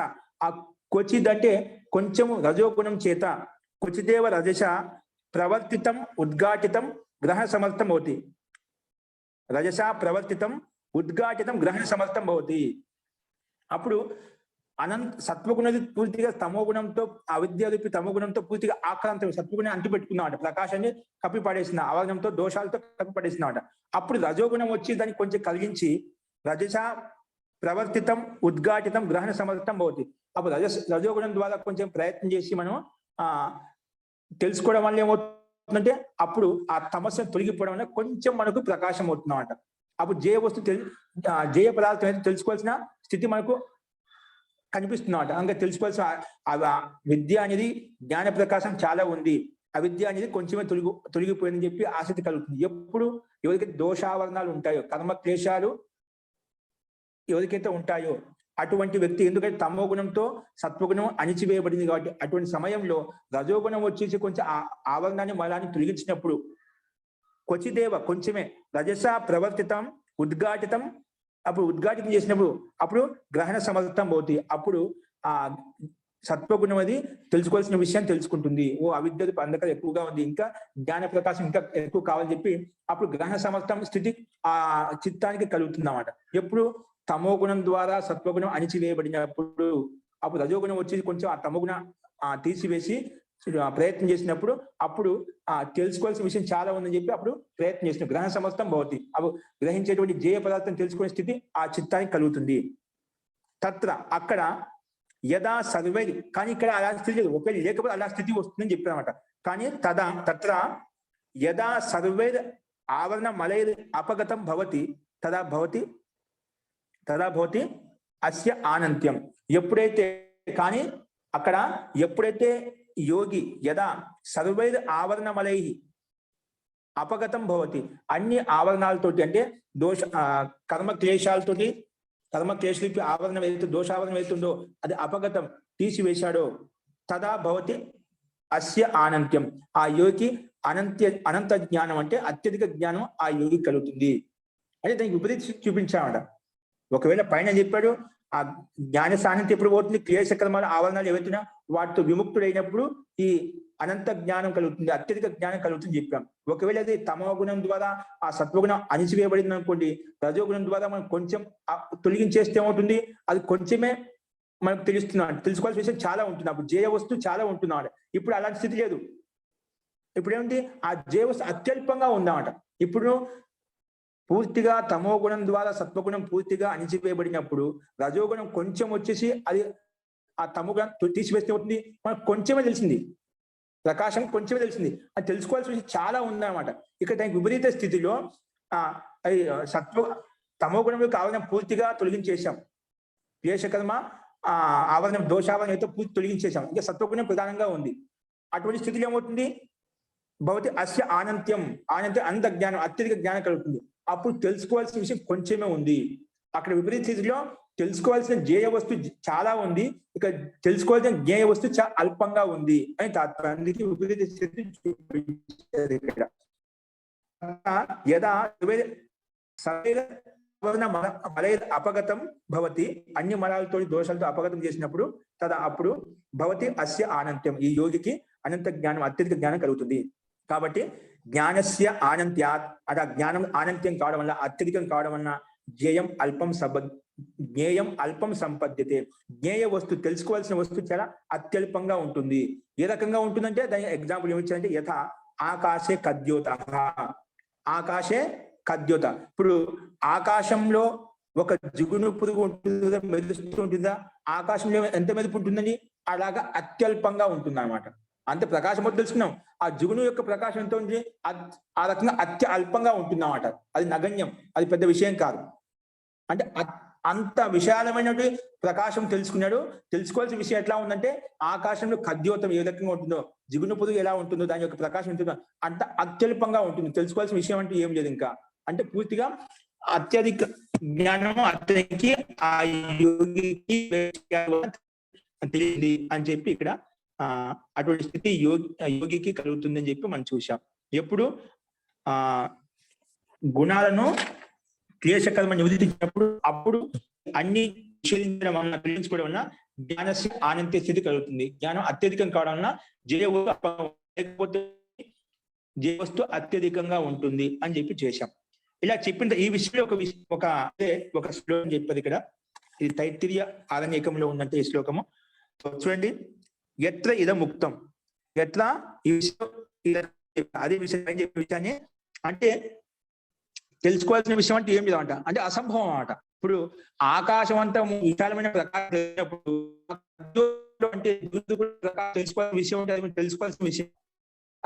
ఆ క్వచిద్ అంటే కొంచెము రజోగుణం చేత, క్వచిదేవ రజస ప్రవర్తితం ఉద్ఘాటితం గ్రహణ సమర్థం భవతి. రజస ప్రవర్తితం ఉద్ఘాటితం గ్రహణ సమర్థం భవతి. అప్పుడు సత్వగుణది పూర్తిగా తమోగుణంతో, అవిద్యారూపి తమోగుణంతో పూర్తిగా ఆక్రాంతం, సత్వగుణం అంటిపెట్టుకున్నామట, ప్రకాశాన్ని కప్పి పడేసిన, ఆవరణంతో దోషాలతో కప్పి పడేసినామట. అప్పుడు రజోగుణం వచ్చి దాన్ని కొంచెం కలిగించి రజస ప్రవర్తితం ఉద్ఘాటితం గ్రహణ సమర్థం భవతి. అప్పుడు రజోగుణం ద్వారా కొంచెం ప్రయత్నం చేసి మనం తెలుసుకోవడం వల్ల ఏమవుతుందంటే అప్పుడు ఆ తమస్సును తొలగిపోవడం వల్ల కొంచెం మనకు ప్రకాశం అవుతుందన్నమాట. అప్పుడు జయ వస్తువు, జయ పదార్థం అయితే తెలుసుకోవాల్సిన స్థితి మనకు కనిపిస్తున్నమాట. ఇంకా తెలుసుకోవాల్సిన విద్య అనేది, జ్ఞాన ప్రకాశం చాలా ఉంది, అవిద్య అనేది కొంచెమే తొలగిపోయిందని చెప్పి ఆసక్తి కలుగుతుంది. ఎప్పుడు ఎవరికైతే దోషావరణాలు ఉంటాయో, కర్మ క్లేశాలు ఎవరికైతే ఉంటాయో అటువంటి వ్యక్తి, ఎందుకంటే తమో గుణంతో సత్వగుణం అణిచివేయబడింది కాబట్టి అటువంటి సమయంలో రజోగుణం వచ్చేసి కొంచెం ఆవరణాన్ని మలాన్ని తొలగించినప్పుడు క్వచిదేవ కొంచెమే రజస ప్రవర్తితం ఉద్ఘాటితం, అప్పుడు ఉద్ఘాటితం చేసినప్పుడు అప్పుడు గ్రహణ సమర్థం అవుతుంది. అప్పుడు ఆ సత్వగుణం అది తెలుసుకోవాల్సిన విషయాన్ని తెలుసుకుంటుంది. ఓ అవిద్య అంధకారం ఎక్కువగా ఉంది, ఇంకా జ్ఞాన ప్రకాశం ఇంకా ఎక్కువ కావాలని చెప్పి అప్పుడు గ్రహణ సమర్థం స్థితి ఆ చిత్తానికి కలుగుతుంది అన్నమాట. ఎప్పుడు తమో గుణం ద్వారా సత్వగుణం అణిచివేయబడినప్పుడు, అప్పుడు రజోగుణం వచ్చి కొంచెం ఆ తమో గుణం తీసివేసి ప్రయత్నం చేసినప్పుడు అప్పుడు తెలుసుకోవాల్సిన విషయం చాలా ఉందని చెప్పి అప్పుడు ప్రయత్నం చేసిన గ్రహణ సమర్థం భవతి. అప్పుడు గ్రహించేటువంటి జేయ పదార్థం తెలుసుకునే స్థితి ఆ చిత్తానికి కలుగుతుంది. తత్ర అక్కడ యదా సర్వై, కానీ ఇక్కడ అలా స్థితి లేదు, ఒకవేళ లేకపోతే అలా స్థితి వస్తుందని చెప్పారన్నమాట. కానీ తత్ర యదా సర్వైర్ ఆవరణ మలైర్ అపగతం భవతి తదా భవతి అస్య ఆనంత్యం. ఎప్పుడైతే కానీ అక్కడ ఎప్పుడైతే యోగి యదా సర్వైర్ ఆవరణ మలై అపగతం భవతి, అన్ని ఆవరణాలతోటి అంటే కర్మ క్లేశాలకి ఆవరణం ఏదైతే దోషావరణం ఏదైతుందో అది అపగతం తీసివేశాడో తదా భవతి అస్య ఆనంత్యం. ఆ యోగి అనంత జ్ఞానం అంటే అత్యధిక జ్ఞానం ఆ యోగి కలుగుతుంది. అంటే దానికి విపరీత చూపించామట. ఒకవేళ పైన చెప్పాడు ఆ జ్ఞాన సాన్నిధ్యం ఎప్పుడు పోతుంది, క్లేశ కర్మాల ఆవరణాలు ఏవైతున్నా వాటితో విముక్తుడైనప్పుడు ఈ అనంత జ్ఞానం కలుగుతుంది, అత్యధిక జ్ఞానం కలుగుతుంది చెప్పాం. ఒకవేళ అది తమో గుణం ద్వారా ఆ సత్వగుణం అణిచివేయబడింది అనుకోండి, రజోగుణం ద్వారా మనం కొంచెం తొలగించేస్తే ఏమవుతుంది, అది కొంచెమే మనకు తెలుసుకోవాల్సిన విషయం చాలా ఉంటుంది. అప్పుడు జేయ వస్తువు చాలా ఉంటున్నాడు. ఇప్పుడు అలాంటి స్థితి లేదు. ఇప్పుడు ఏమిటి, ఆ జేయ వస్తువు అత్యల్పంగా ఉందన్నమాట. ఇప్పుడు పూర్తిగా తమో గుణం ద్వారా సత్వగుణం పూర్తిగా అణిచివేయబడినప్పుడు రజోగుణం కొంచెం వచ్చేసి అది ఆ తమో గుణం తీసివేస్తే అవుతుంది, మనకు కొంచెమే తెలిసింది, ప్రకాశం కొంచెమే తెలిసింది. అది తెలుసుకోవాల్సిన విషయం చాలా ఉందన్నమాట. ఇక్కడ దానికి విపరీత స్థితిలో తమో గుణంలో ఆవరణ పూర్తిగా తొలగించేశాం, క్లేశకర్మ ఆవరణం దోషావరణ అయితే పూర్తి తొలగించేశాం, ఇంకా సత్వగుణం ప్రధానంగా ఉంది. అటువంటి స్థితిలో ఏమవుతుంది, భవతి అస్య ఆనంత్యం అంత జ్ఞానం అత్యధిక జ్ఞానం కలుగుతుంది. అప్పుడు తెలుసుకోవాల్సిన విషయం కొంచెమే ఉంది. అక్కడ విపరీత స్థితిలో తెలుసుకోవాల్సిన జ్ఞేయ వస్తువు చాలా ఉంది, ఇక తెలుసుకోవాల్సిన జ్ఞేయ వస్తువు చాలా అల్పంగా ఉంది అని తాత్పర్యానికి విపరీత స్థితి చూపించారు ఇక్కడ. యదా మలై అపగతం భవతి, అన్ని మలాలతో దోషాలతో అపగతం చేసినప్పుడు తదా అప్పుడు భవతి అస్య ఆనంత్యం, ఈ యోగికి అనంత జ్ఞానం అత్యధిక జ్ఞానం కలుగుతుంది. కాబట్టి జ్ఞానస్య ఆనంత్యాత్, అట జ్ఞానం ఆనంత్యం కావడం వల్ల అత్యధికం కావడం వలన జ్ఞేయం అల్పం సంపద్యతే, జ్ఞేయ వస్తువు తెలుసుకోవాల్సిన వస్తువు చాలా అత్యల్పంగా ఉంటుంది. ఏ రకంగా ఉంటుందంటే దాని ఎగ్జాంపుల్ ఏమిచ్చారంటే యథా ఆకాశే కద్యోత. ఇప్పుడు ఆకాశంలో ఒక జిగును పురుగు ఉంటుందా, మెరుస్తూ ఉంటుందా, ఆకాశంలో ఎంత మెరుపు ఉంటుందని అలాగా అత్యల్పంగా ఉంటుంది అన్నమాట. అంతే ప్రకాశం తెలుసుకున్నాం, ఆ జిగును యొక్క ప్రకాశం ఎంత ఉంది, ఆ రకంగా అల్పంగా ఉంటుంది అన్నమాట. అది నగణ్యం, అది పెద్ద విషయం కాదు. అంటే అంత విశాలమైనటువంటి ప్రకాశం తెలుసుకున్నాడు. తెలుసుకోవాల్సిన విషయం ఎట్లా ఉందంటే ఆకాశంలో కద్యోతం ఏ రకంగా ఉంటుందో, జిగును పొదుగు ఎలా ఉంటుందో, దాని యొక్క ప్రకాశం ఉంటుందో అంత అత్యల్పంగా ఉంటుంది. తెలుసుకోవాల్సిన విషయం అంటే ఏం లేదు ఇంకా. అంటే పూర్తిగా అత్యధిక జ్ఞానం అతనికి ఆ యోగికి తెలియదు అని చెప్పి ఇక్కడ అటువంటి స్థితి యోగికి కలుగుతుందని చెప్పి మనం చూసాం. ఎప్పుడు గుణాలను క్లేశకర్మ నివేదించినప్పుడు అప్పుడు అన్ని నిషేధించడం వలన గ్రహించుకోవడం వలన జ్ఞానస్య ఆనంత్య స్థితి కలుగుతుంది. జ్ఞానం అత్యధికం కావడం వలన లేకపోతే జేవస్తు అత్యధికంగా ఉంటుంది అని చెప్పి చేశాం. ఇలా చెప్పిన ఈ విషయంలో ఒక శ్లోకం చెప్పేది ఇక్కడ, ఇది తైత్తిరీయ ఆరణ్యకంలో ఉందంటే ఈ శ్లోకము చూడండి. ఎత్ర ఇదం ముక్తం, ఎట్ల ఈ విషయం అదే విషయం అని చెప్పే విషయాన్ని అంటే తెలుసుకోవాల్సిన విషయం అంటే ఏం లేదంట, అంటే అసంభవం అన్నమాట. ఇప్పుడు ఆకాశం అంతా విశాలమైన ప్రకాశం అంటే తెలుసుకోవాల్సిన విషయం అంటే అది తెలుసుకోవాల్సిన విషయం,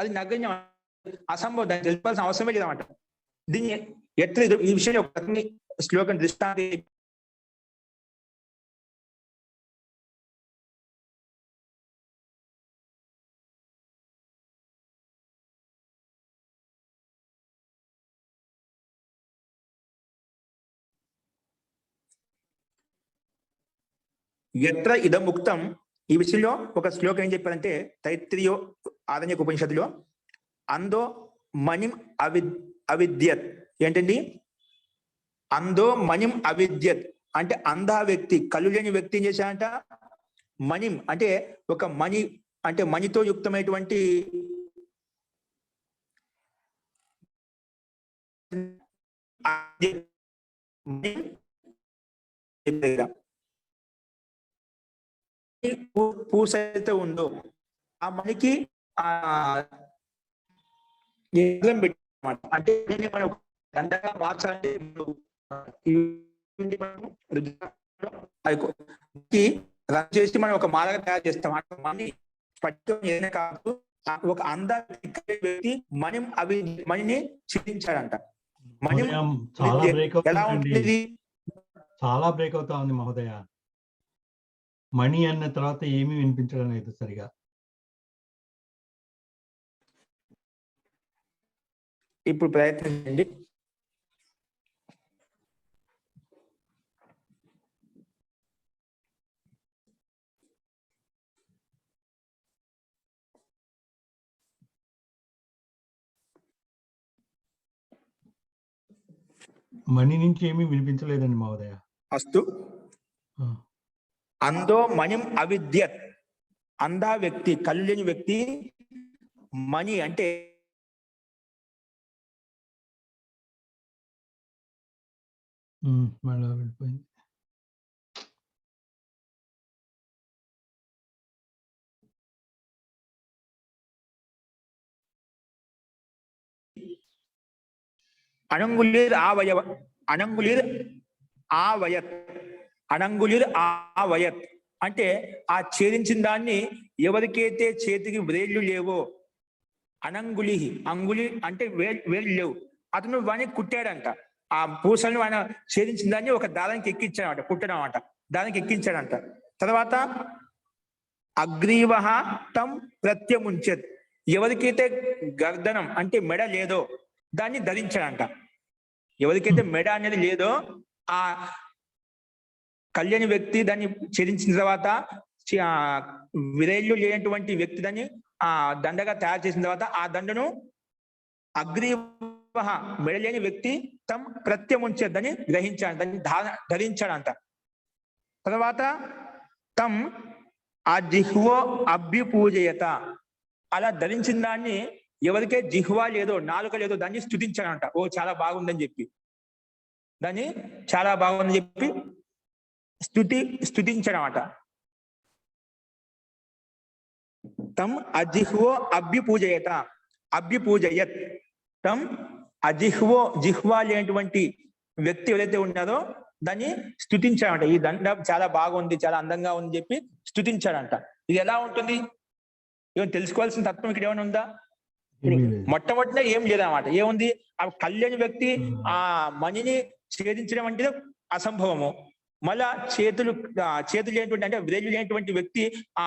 అది నగణ్యం, అసంభవం, దాన్ని తెలుసుకోవాల్సిన అవసరమే లేదన్నమాట. దీన్ని ఎట్లా ఈ విషయంలో ఒక శ్లోకం దృష్టాంతి ఎత్ర ఇదం ముక్తం, ఈ విషయంలో ఒక శ్లోకం ఏం చెప్పారంటే తైత్తిరీయ ఆరణ్యక ఉపనిషత్తులో అందో మణిం అవిద్యత్, ఏంటండి అందో మణిం అవిద్యత్ అంటే అంధ వ్యక్తి, కళ్ళు లేని వ్యక్తి ఏం చేశాడంట, మణిం అంటే ఒక మణి అంటే మణితో యుక్తమైనటువంటి పూస అయితే ఉందో ఆ మణికి ఆ పెట్టమాట. అంటే మనం దండగా మార్చాలంటే రన్ చేసి మనం ఒక మాలగా తయారు చేస్తాం. మణి పట్టుకొని ఏదైనా కాదు, ఒక వ్యక్తి మణిని ఛేదించాడంట. మణి ఎలా ఉంటుంది? చాలా బ్రేక్ అవుతా ఉంది మహోదయ. మణి అన్న తర్వాత ఏమీ వినిపించడం లేదు సరిగా. ఇప్పుడు ప్రయత్నించండి. మణి నుంచి ఏమీ వినిపించలేదండి మహోదయ. అస్తు. అందో మణిం అవిద్యత్. అందా వ్యక్తి, కళ్ళు లేని వ్యక్తి మణి అంటే మళ్ళీ వెళ్ళిపోయింది. అనంగులిర్ ఆవయవ అనంగులిర్ ఆవయత్ అనంగులిర్ ఆవయత్ అంటే ఆ ఛేదించిన దాన్ని ఎవరికైతే చేతికి వ్రేళ్లు లేవో, అనంగులి అంగులి అంటే వేళ్ళు లేవు, అతను వాడిని కుట్టాడంట. ఆ పూసలను ఆయన ఛేదించిన దాన్ని ఒక దారానికి ఎక్కించాడంట, కుట్టడం అంట, దానికి ఎక్కించాడంట. తర్వాత అగ్రీవహ తం ప్రత్యముంచత్, ఎవరికైతే గర్దనం అంటే మెడ లేదో దాన్ని ధరించాడంట. ఎవరికైతే మెడ అనేది లేదో ఆ కళ్యాణి వ్యక్తి దాన్ని ఛేదించిన తర్వాత విరేళ్లు లేనటువంటి వ్యక్తి దాన్ని ఆ దండగా తయారు చేసిన తర్వాత ఆ దండను అగ్రీవహ మెడలేని వ్యక్తి తం ప్రత్యముంచద్దని గ్రహించాడు, దాన్ని ధరించాడంట. తర్వాత తం ఆ జిహ్వో అభ్యుపూజయత, అలా ధరించిన దాన్ని ఎవరికే జిహ్వా లేదో, నాలుక లేదో దాన్ని స్తుతించాడంట. ఓ చాలా బాగుందని చెప్పి, దాన్ని చాలా బాగుందని చెప్పి స్తుతించడమాట. తం అజిహ్వో అభ్యుపూజయత అభ్యుపూజయత్. తం అజిహ్వో జిహ్వా లేనటువంటి వ్యక్తి ఎవరైతే ఉన్నారో దాన్ని స్తుతించాడంట. ఈ దండ చాలా బాగుంది, చాలా అందంగా ఉంది చెప్పి స్తుతించాడంట. ఇది ఎలా ఉంటుంది? ఏమైనా తెలుసుకోవాల్సిన తత్వం ఇక్కడ ఏమైనా ఉందా? మొట్టమొదటిగా ఏం లేదన్నమాట. ఏముంది? ఆ కళ్యాణి వ్యక్తి ఆ మణిని ఛేదించడం అంటే అసంభవము. మళ్ళా చేతులు లేనటువంటి అంటే వ్రేళ్ళు లేనటువంటి వ్యక్తి ఆ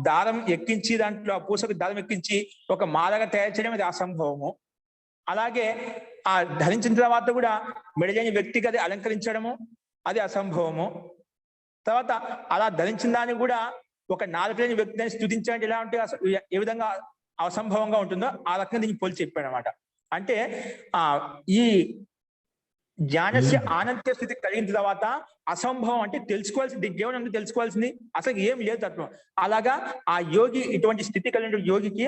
దారం ఎక్కించి, దాంట్లో ఆ పూసకు దారం ఎక్కించి ఒక మాలగా తయారు చేయడం అది అసంభవము. అలాగే ఆ ధరించిన తర్వాత కూడా మెడలేని వ్యక్తికి అది అలంకరించడము అది అసంభవము. తర్వాత అలా ధరించిన దాన్ని కూడా ఒక నాలుగు లేని వ్యక్తిని స్తుతించడం ఎలా ఉంటే ఏ విధంగా అసంభవంగా ఉంటుందో ఆ రకంగా దీన్ని పోల్చి చెప్పాడు అనమాట. అంటే ఈ జ్ఞానస్య ఆనంత్య స్థితి కలిగిన తర్వాత అసంభవం అంటే తెలుసుకోవాల్సింది, దేవుని తెలుసుకోవాల్సింది అసలు ఏం లేదు తత్వం. అలాగా ఆ యోగి ఇటువంటి స్థితి కలిగిన యోగికి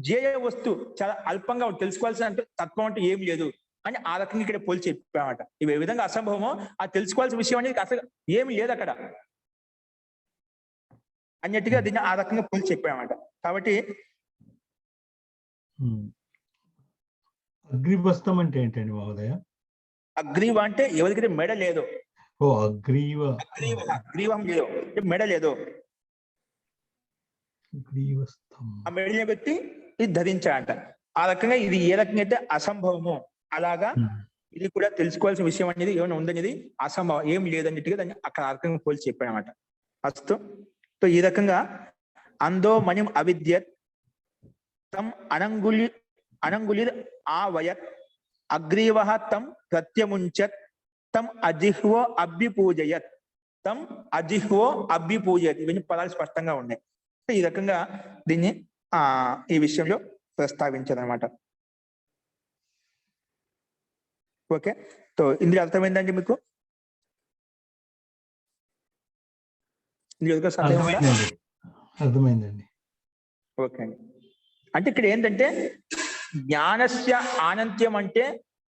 జేయ వస్తు చాలా అల్పంగా తెలుసుకోవాల్సిన తత్వం అంటే ఏం లేదు అని ఆ రకంగా ఇక్కడ పోల్చి చెప్పామట. ఇవి ఏ విధంగా అసంభవమో ఆ తెలుసుకోవాల్సిన విషయం అనేది అసలు ఏమి లేదు అక్కడ అన్నట్టుగా దీన్ని ఆ రకంగా పోల్చి చెప్పామట. కాబట్టి అగ్నివస్త్రం అంటే ఏంటండి మహోదయ? అగ్రీవ అంటే ఎవరికైతే మెడ లేదో. ఓ అగ్రీవ, అగ్రీవం లేదు, మెడ లేదో ఆ మెడలేని వ్యక్తి ఇది ధరించాడంట. ఆ రకంగా ఇది ఏ రకంగా అయితే అసంభవమో అలాగా ఇది కూడా తెలుసుకోవాల్సిన విషయం అనేది ఏమైనా ఉందనేది అసంభవం, ఏం లేదన్నట్టుగా దాన్ని అక్కడ ఆ రకంగా పోల్చి చెప్పాడనమాట. అస్తు. సో ఈ రకంగా అందో మణిం అవిద్యత్ తం అనంగులిర్ ఆవయత్ అగ్రీవః తం ప్రత్యముంచత్ తం అజిహ్వో అభ్యుపూజయత్ తం అజిహ్వో అభ్యుపూజయత్. ఇవన్నీ పదాలు స్పష్టంగా ఉన్నాయి. ఈ రకంగా దీన్ని ఈ విషయంలో ప్రస్తావించారనమాట. ఓకే, సో ఇందులో అర్థమైందండి మీకు? అర్థమైందండి. ఓకే అండి. అంటే ఇక్కడ ఏంటంటే జ్ఞానస్య ఆనంత్యం అంటే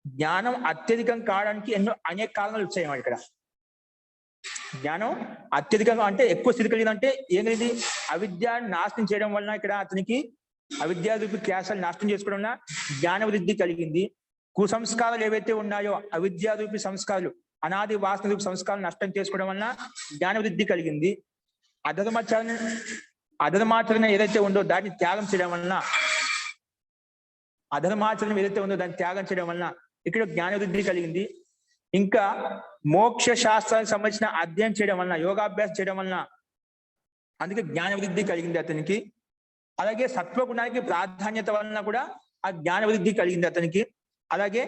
జ్ఞానం అత్యధికం కావడానికి అనేక కారణాలు వచ్చాయి ఇక్కడ. జ్ఞానం అత్యధికంగా అంటే ఎక్కువ స్థితి కలిగిందంటే ఏంటంటే అవిద్యాన్ని నాశనం చేయడం వలన ఇక్కడ అతనికి అవిద్యా రూపి క్యాసాలు నాశనం చేసుకోవడం వలన జ్ఞాన వృద్ధి కలిగింది. కుసంస్కారాలు ఏవైతే ఉన్నాయో అవిద్యా రూపి సంస్కారాలు, అనాది వాసన రూపి సంస్కారాలు నష్టం చేసుకోవడం వలన జ్ఞాన వృద్ధి కలిగింది. అధర్మాచరణ ఏదైతే ఉందో దాన్ని త్యాగం చేయడం వలన ఇక్కడ జ్ఞాన వృద్ధి కలిగింది. ఇంకా మోక్ష శాస్త్రానికి సంబంధించిన అధ్యయనం చేయడం వలన, యోగాభ్యాసం చేయడం వలన అందుకే జ్ఞాన వృద్ధి కలిగింది అతనికి. అలాగే సత్వగుణానికి ప్రాధాన్యత వలన కూడా ఆ జ్ఞాన వృద్ధి కలిగింది అతనికి. అలాగే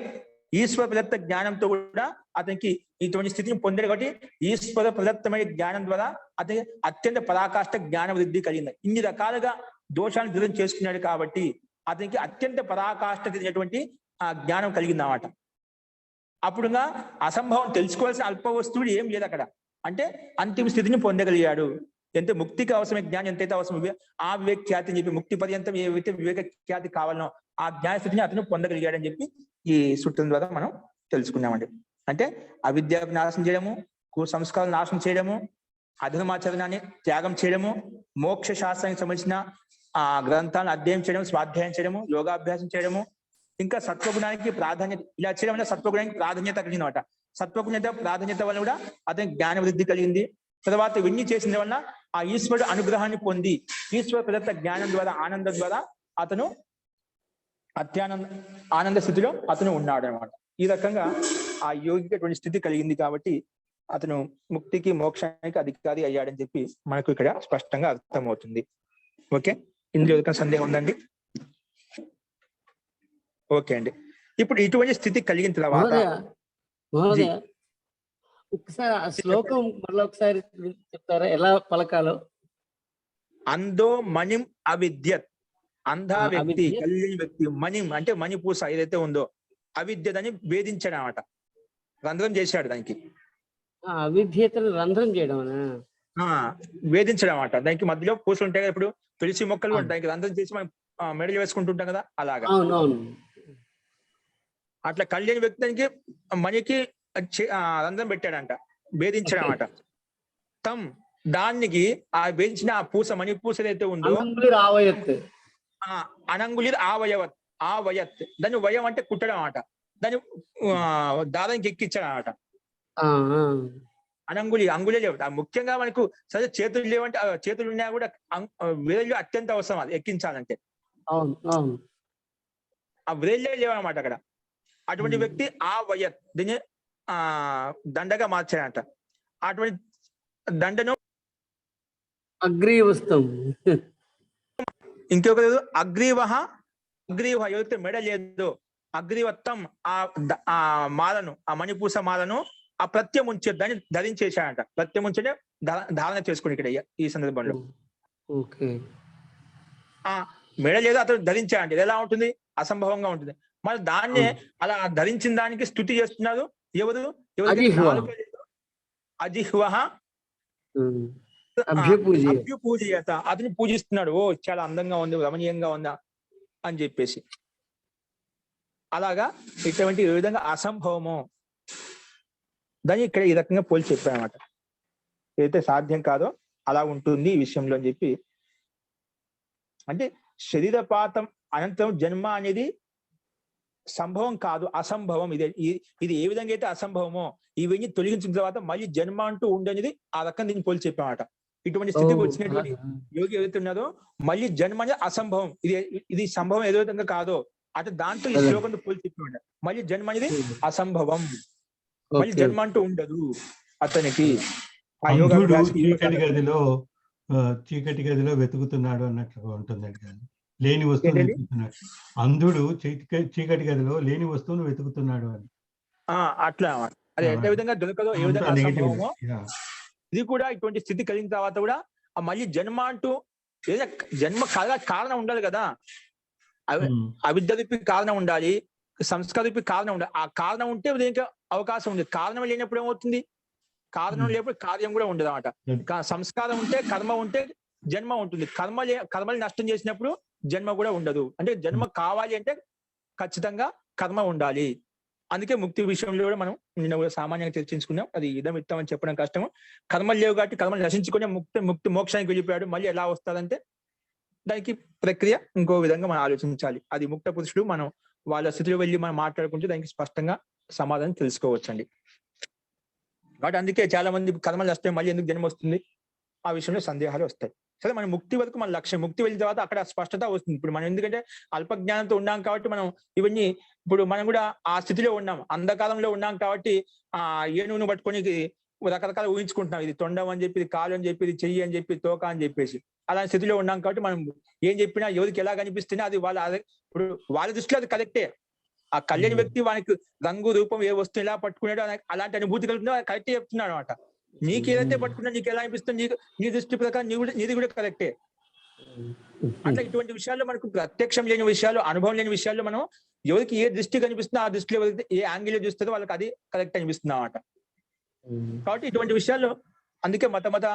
ఈశ్వర ప్రదత్త జ్ఞానంతో కూడా అతనికి ఇటువంటి స్థితిని పొందాడు. కాబట్టి ఈశ్వర ప్రదత్తమైన జ్ఞానం ద్వారా అతనికి అత్యంత పరాకాష్ఠ జ్ఞాన వృద్ధి కలిగింది. ఇన్ని రకాలుగా దోషాలను దూరం చేసుకున్నాడు కాబట్టి అతనికి అత్యంత పరాకాష్ఠ చెందినటువంటి ఆ జ్ఞానం కలిగింది అన్నమాట. అప్పుడుగా అసంభవం తెలుసుకోవాల్సిన అల్ప వస్తువులు ఏం లేదు అక్కడ. అంటే అంతిమ స్థితిని పొందగలిగాడు. ఎంత ముక్తికి అవసరమైన జ్ఞానం ఎంతైతే అవసరం ఆ వివేక ఖ్యాతి అని చెప్పి ముక్తి పర్యంతం ఏవైతే వివేక ఖ్యాతి కావాలనో ఆ జ్ఞాన స్థితిని అతను పొందగలిగాడని చెప్పి ఈ సూత్రం ద్వారా మనం తెలుసుకున్నామండి. అంటే అవిద్యకు నాశనం చేయడము, కుసంస్కారాలు నాశనం చేయడము, అధర్మాచరణాన్ని త్యాగం చేయడము, మోక్ష శాస్త్రానికి సంబంధించిన ఆ గ్రంథాలను అధ్యయనం చేయడం, స్వాధ్యాయం చేయడము, యోగాభ్యాసం చేయడము, ఇంకా సత్వగుణానికి ప్రాధాన్యత ఇలా చేయడం వల్ల సత్వగుణానికి ప్రాధాన్యత కలిగిందన్నమాట. సత్వగుణత ప్రాధాన్యత వల్ల కూడా అతనికి జ్ఞాన వృద్ధి కలిగింది. తర్వాత ఇవన్నీ చేసిన వల్ల ఆ ఈశ్వరుడు అనుగ్రహాన్ని పొంది ఈశ్వర ప్రదత్త జ్ఞానం ద్వారా, ఆనందం ద్వారా అతను ఆనంద స్థితిలో అతను ఉన్నాడు అనమాట. ఈ రకంగా ఆ యోగికటువంటి స్థితి కలిగింది కాబట్టి అతను ముక్తికి మోక్షానికి అధికారి అయ్యాడని చెప్పి మనకు ఇక్కడ స్పష్టంగా అర్థమవుతుంది. ఓకే, ఇందులో ఏదైనా సందేహం ఉందండి? ఓకే అండి. ఇప్పుడు ఇటువంటి స్థితి కలిగిన తర్వాత ఒకసారి ఆ శ్లోకం మళ్ళీ ఒకసారి చెప్తారా, ఎలా పలకాలో? అందో మణిం అవిద్యత్, అంధా వ్యక్తి, కలిగిన వ్యక్తి, మణిం అంటే మణిపూస ఏదైతే ఉందో అవిద్యదని వేధించాడు అనమాట, రంధ్రం చేశాడు దానికి. అవిద్యతను రంధ్రం చేయడం, వేధించడం అనమాట. దానికి మధ్యలో పూసలు ఉంటాయి కదా, ఇప్పుడు తులసి మొక్కలు దానికి రంధ్రం చేసి మనం మెడలు వేసుకుంటుంటాం కదా, అలాగా. అవునవును. అట్లా కళ్యాణి వ్యక్తి దానికి మణికి రంధ్రం పెట్టాడంట, వేధించడం అనమాట. దానికి ఆ వేయించిన ఆ పూస, మణి పూస ఏదైతే ఉందో అనంగులిర్ ఆవయత్, దాన్ని వయం అంటే కుట్టడం అనమాట. దాన్ని దాదానికి ఎక్కించడం అనమాట. అంగుళి లేవు. ముఖ్యంగా మనకు సరే చేతులు లేవంటే, చేతులు ఉన్నా కూడా వేళ్ళు అత్యంత అవసరం అది ఎక్కించాలంటే. ఆ వేళ్ళే లేవన్నమాట అక్కడ. అటువంటి వ్యక్తి ఆ వయత్ దీన్ని దండగా మార్చాడంట. అటువంటి దండను అగ్రీవస్తం, ఇంకొక అగ్రీవ ఏదైతే మెడ లేదో అగ్రీవత్తం ఆ మాలను, ఆ మణిపూస మాలను ఆ ప్రత్యముంచే దాన్ని ధరించేశాడంట. ప్రత్యముంచే ధారణ చేసుకుని ఇక్కడ ఈ సందర్భంలో ఆ మెడ లేదో అతను ధరించాడంటే ఎలా ఉంటుంది? అసంభవంగా ఉంటుంది. మరి దాన్నే అలా ధరించిన దానికి స్తుతి చేస్తున్నారు ఎవరు? అభ్యుపూజయత, అతను పూజిస్తున్నాడు. ఓ చాలా అందంగా ఉంది, రమణీయంగా ఉందా అని చెప్పేసి. అలాగా ఇటువంటి ఏ విధంగా అసంభవమో దాన్ని ఇక్కడ ఈ రకంగా పోల్చి చెప్పారన్నమాట. ఏదైతే సాధ్యం కాదో అలా ఉంటుంది ఈ విషయంలో అని చెప్పి. అంటే శరీరపాతం అనంతరం జన్మ అనేది సంభవం కాదు, అసంభవం. ఇది ఏ విధంగా అయితే అసంభవమో ఇవన్నీ తొలగించిన తర్వాత మళ్ళీ జన్మ అంటూ ఉండనేది ఆ రకంగా దీన్ని పోల్చి చెప్పామట. ఇటువంటి స్థితికి వచ్చినటువంటి యోగి ఏదైతే ఉన్నారో మళ్ళీ జన్మ అనేది అసంభవం, ఇది సంభవం ఏదో విధంగా కాదో అటు దాంతో ఈ శ్లోకంతో పోల్చి చెప్పాడు. మళ్ళీ జన్మ అనేది అసంభవం, మళ్ళీ జన్మ అంటూ ఉండదు అతనికి. చీకటి గదిలో వెతుకుతున్నాడు అన్నట్లుగా ఉంటుందండి కదా, లేని వస్తువును వెతుకుతున్నాడు. అంధుడు చీకటి గదిలో లేని వస్తువును వెతుకుతున్నాడు అని. అట్లా అది ఏ విధంగా దొరకదో, ఏ విధంగా అసంభవమో ఇది కూడా ఇటువంటి స్థితి కలిగిన తర్వాత కూడా ఆ మళ్ళీ జన్మ అంటూ ఏదైనా జన్మ కారణం ఉండాలి కదా. అవిద్య రూపి కారణం ఉండాలి, సంస్కార రూపి కారణం ఉండాలి. ఆ కారణం ఉంటే దీనికి అవకాశం ఉంది. కారణం లేనప్పుడు ఏమవుతుంది? కారణం లేనప్పుడు కార్యం కూడా ఉండదు అన్నమాట. సంస్కారం ఉంటే, కర్మ ఉంటే జన్మ ఉంటుంది. కర్మలు నష్టం చేసినప్పుడు జన్మ కూడా ఉండదు. అంటే జన్మ కావాలి అంటే ఖచ్చితంగా కర్మ ఉండాలి. అందుకే ముక్తి విషయంలో కూడా మనం నిన్న కూడా సామాన్యంగా చర్చించుకున్నాం. అది ఇదం ఇత్తం అని చెప్పడం కష్టము. కర్మలు లేవు కాబట్టి కర్మలు నశించుకునే ముక్తి మోక్షానికి వెళ్ళిపోయాడు. మళ్ళీ ఎలా వస్తాదంటే దానికి ప్రక్రియ ఇంకో విధంగా మనం ఆలోచించాలి. అది ముక్త పురుషుడు మనం వాళ్ళ స్థితిలో వెళ్ళి మనం మాట్లాడుకుంటే దానికి స్పష్టంగా సమాధానం తెలుసుకోవచ్చండి. కాబట్టి అందుకే చాలా మంది కర్మలు వస్తాయి మళ్ళీ ఎందుకు జన్మ వస్తుంది ఆ విషయంలో సందేహాలు వస్తాయి. సరే మన ముక్తి వరకు మన లక్ష్యం. ముక్తి వెళ్ళిన తర్వాత అక్కడ స్పష్టత వస్తుంది. ఇప్పుడు మనం ఎందుకంటే అల్ప జ్ఞానంతో ఉన్నాం కాబట్టి మనం ఇవన్నీ ఇప్పుడు మనం కూడా ఆ స్థితిలో ఉన్నాం. అంధకాలంలో ఉన్నాం కాబట్టి ఏనుగును పట్టుకొని రకరకాల ఊహించుకుంటున్నాం. ఇది తొండం అని చెప్పి, ఇది కాలు అని చెప్పి, ఇది చెయ్యి అని చెప్పి, తోక అని చెప్పేసి అలాంటి స్థితిలో ఉన్నాం కాబట్టి మనం ఏం చెప్పినా ఎవరికి ఎలా కనిపిస్తున్నా అది ఇప్పుడు వాళ్ళ దృష్టిలో అది కరెక్టే. ఆ కళ్యాణి వ్యక్తి వానికి రంగు రూపం ఏ వస్తువు ఎలా పట్టుకున్నాడో అలాంటి అనుభూతి కలుగుతుందో కరెక్టే చెప్తున్నాడు అనమాట. నీకు ఏదైతే పట్టుకున్నా నీకు ఎలా అనిపిస్తుంది నీ దృష్టి ప్రకారం నీది కూడా కరెక్టే. అట్లా ఇటువంటి విషయాల్లో మనకు ప్రత్యక్షం లేని విషయాలు, అనుభవం లేని విషయాల్లో మనం ఎవరికి ఏ దృష్టి కనిపిస్తుందో ఆ దృష్టిలో ఏ యాంగిల్ చూస్తుందో వాళ్ళకి అది కరెక్ట్ అనిపిస్తుంది అన్నమాట. కాబట్టి ఇటువంటి విషయాల్లో అందుకే మత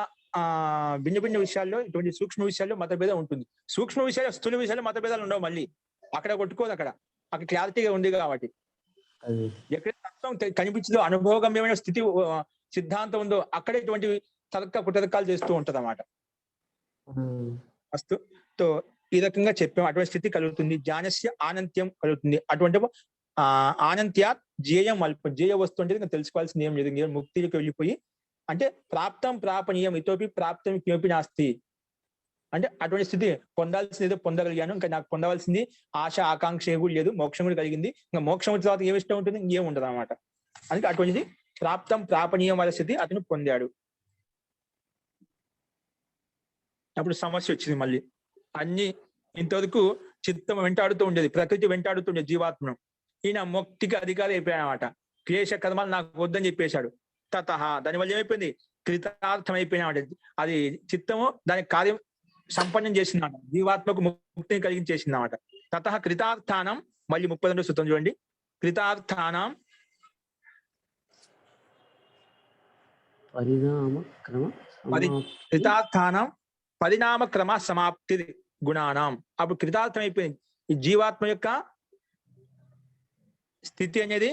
భిన్న విషయాల్లో ఇటువంటి సూక్ష్మ విషయాల్లో మతభేదం ఉంటుంది. సూక్ష్మ విషయాలు, స్థూల విషయాలు మతభేదాలు ఉండవు. మళ్ళీ అక్కడ కొట్టుకోదు, అక్కడ క్లారిటీగా ఉంది కాబట్టి. ఎక్కడ తత్వం కనిపించదో, అనుభవగమ్యమైన స్థితి సిద్ధాంతం ఉందో అక్కడే ఇటువంటి కుటర్కాలు చేస్తూ ఉంటది అన్నమాట. అస్తు తో ఈ రకంగా చెప్పాం. అటువంటి స్థితి కలుగుతుంది. జ్ఞానస్య ఆనంత్యం కలుగుతుంది. అటువంటి ఆనంత్యాత్ జేయం అల్పం. జేయ వస్తు అంటే తెలుసుకోవాల్సింది ఏం లేదు. ముక్తికి వెళ్ళిపోయి అంటే ప్రాప్తం ప్రాపణీయం ఇతోపి ప్రాప్తం కిమపి నాస్తి అంటే అటువంటి స్థితి పొందాల్సింది ఏదో పొందగలిగాను, ఇంకా నాకు పొందవలసింది ఆశ ఆకాంక్ష కూడా లేదు, మోక్షం కూడా కలిగింది. ఇంకా మోక్షం వచ్చిన తర్వాత ఏమి ఇష్టం ఉంటుంది, ఇంకేం ఉండదు అనమాట. అందుకే అటువంటిది ప్రాప్తం ప్రాపణీయం వాళ్ళ స్థితి అతను పొందాడు. అప్పుడు సమస్య వచ్చింది మళ్ళీ. అన్ని ఇంతవరకు చిత్తం వెంటాడుతూ ఉండేది, ప్రకృతి వెంటాడుతూ ఉండేది జీవాత్మను. ఈయన ముక్తికి అధికారి అయిపోయాడు అనమాట. క్లేశ కర్మాలు నాకు వద్దని చెప్పేశాడు. తతహ దానివల్ల ఏమైపోయింది, కృతార్థం అయిపోయినా. అది చిత్తము దాని కార్యం సంపన్నం చేసిందన్నమాట, జీవాత్మకు ముక్తిని కలిగించేసింది అన్నమాట. తతహ కృతార్థానం, మళ్ళీ 32 సూత్రం చూడండి. కృతార్థానం కృతార్థానం పరిణామ క్రమ సమాప్తి గుణానం. అప్పుడు కృతార్థం అయిపోయింది. ఈ జీవాత్మ యొక్క స్థితి అనేది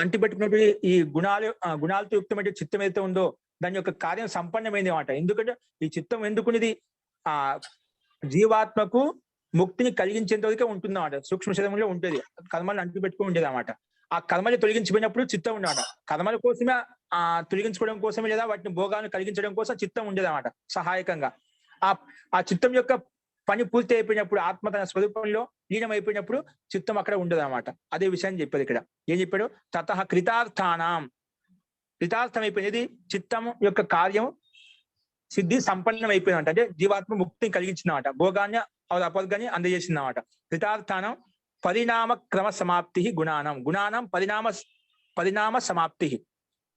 అంటిపెట్టుకున్నట్టు ఈ గుణాలతో యుక్తమైన చిత్తం ఏదైతే ఉందో దాని యొక్క కార్యం సంపన్నమైంది అన్నమాట. ఎందుకంటే ఈ చిత్తం ఎందుకునేది జీవాత్మకు ముక్తిని కలిగించేంత వరకే ఉంటుంది అన్నమాట. సూక్ష్మ శరీరంలో ఉంటుంది, కర్మలు అంటిపెట్టుకుని ఉండేది అన్నమాట. ఆ కర్మలు తొలగించిపోయినప్పుడు చిత్తం ఉండేమాట. కర్మల కోసమే తొలగించుకోవడం కోసమే లేదా వాటిని భోగాలను కలిగించడం కోసం చిత్తం ఉండేది అన్నమాట సహాయకంగా. ఆ చిత్తం యొక్క పని పూర్తి అయిపోయినప్పుడు, ఆత్మ తన స్వరూపంలో లీనమైపోయినప్పుడు చిత్తం అక్కడ ఉండదు అన్నమాట. అదే విషయాన్ని చెప్పాడు ఇక్కడ. ఏం చెప్పాడు, తతః కృతార్థానం, కృతార్థం అయిపోయినది చిత్తం యొక్క కార్యం సిద్ధి సంపన్నం అయిపోయిందంట. అంటే జీవాత్మ ముక్తిని కలిగించిందన్నమాట, భోగాన్ని అపవర్గాన్ని అందజేసిందన్నమాట. కృతార్థానం పరిణామ క్రమ సమాప్తి గుణానం. గుణానం పరిణామ సమాప్తి,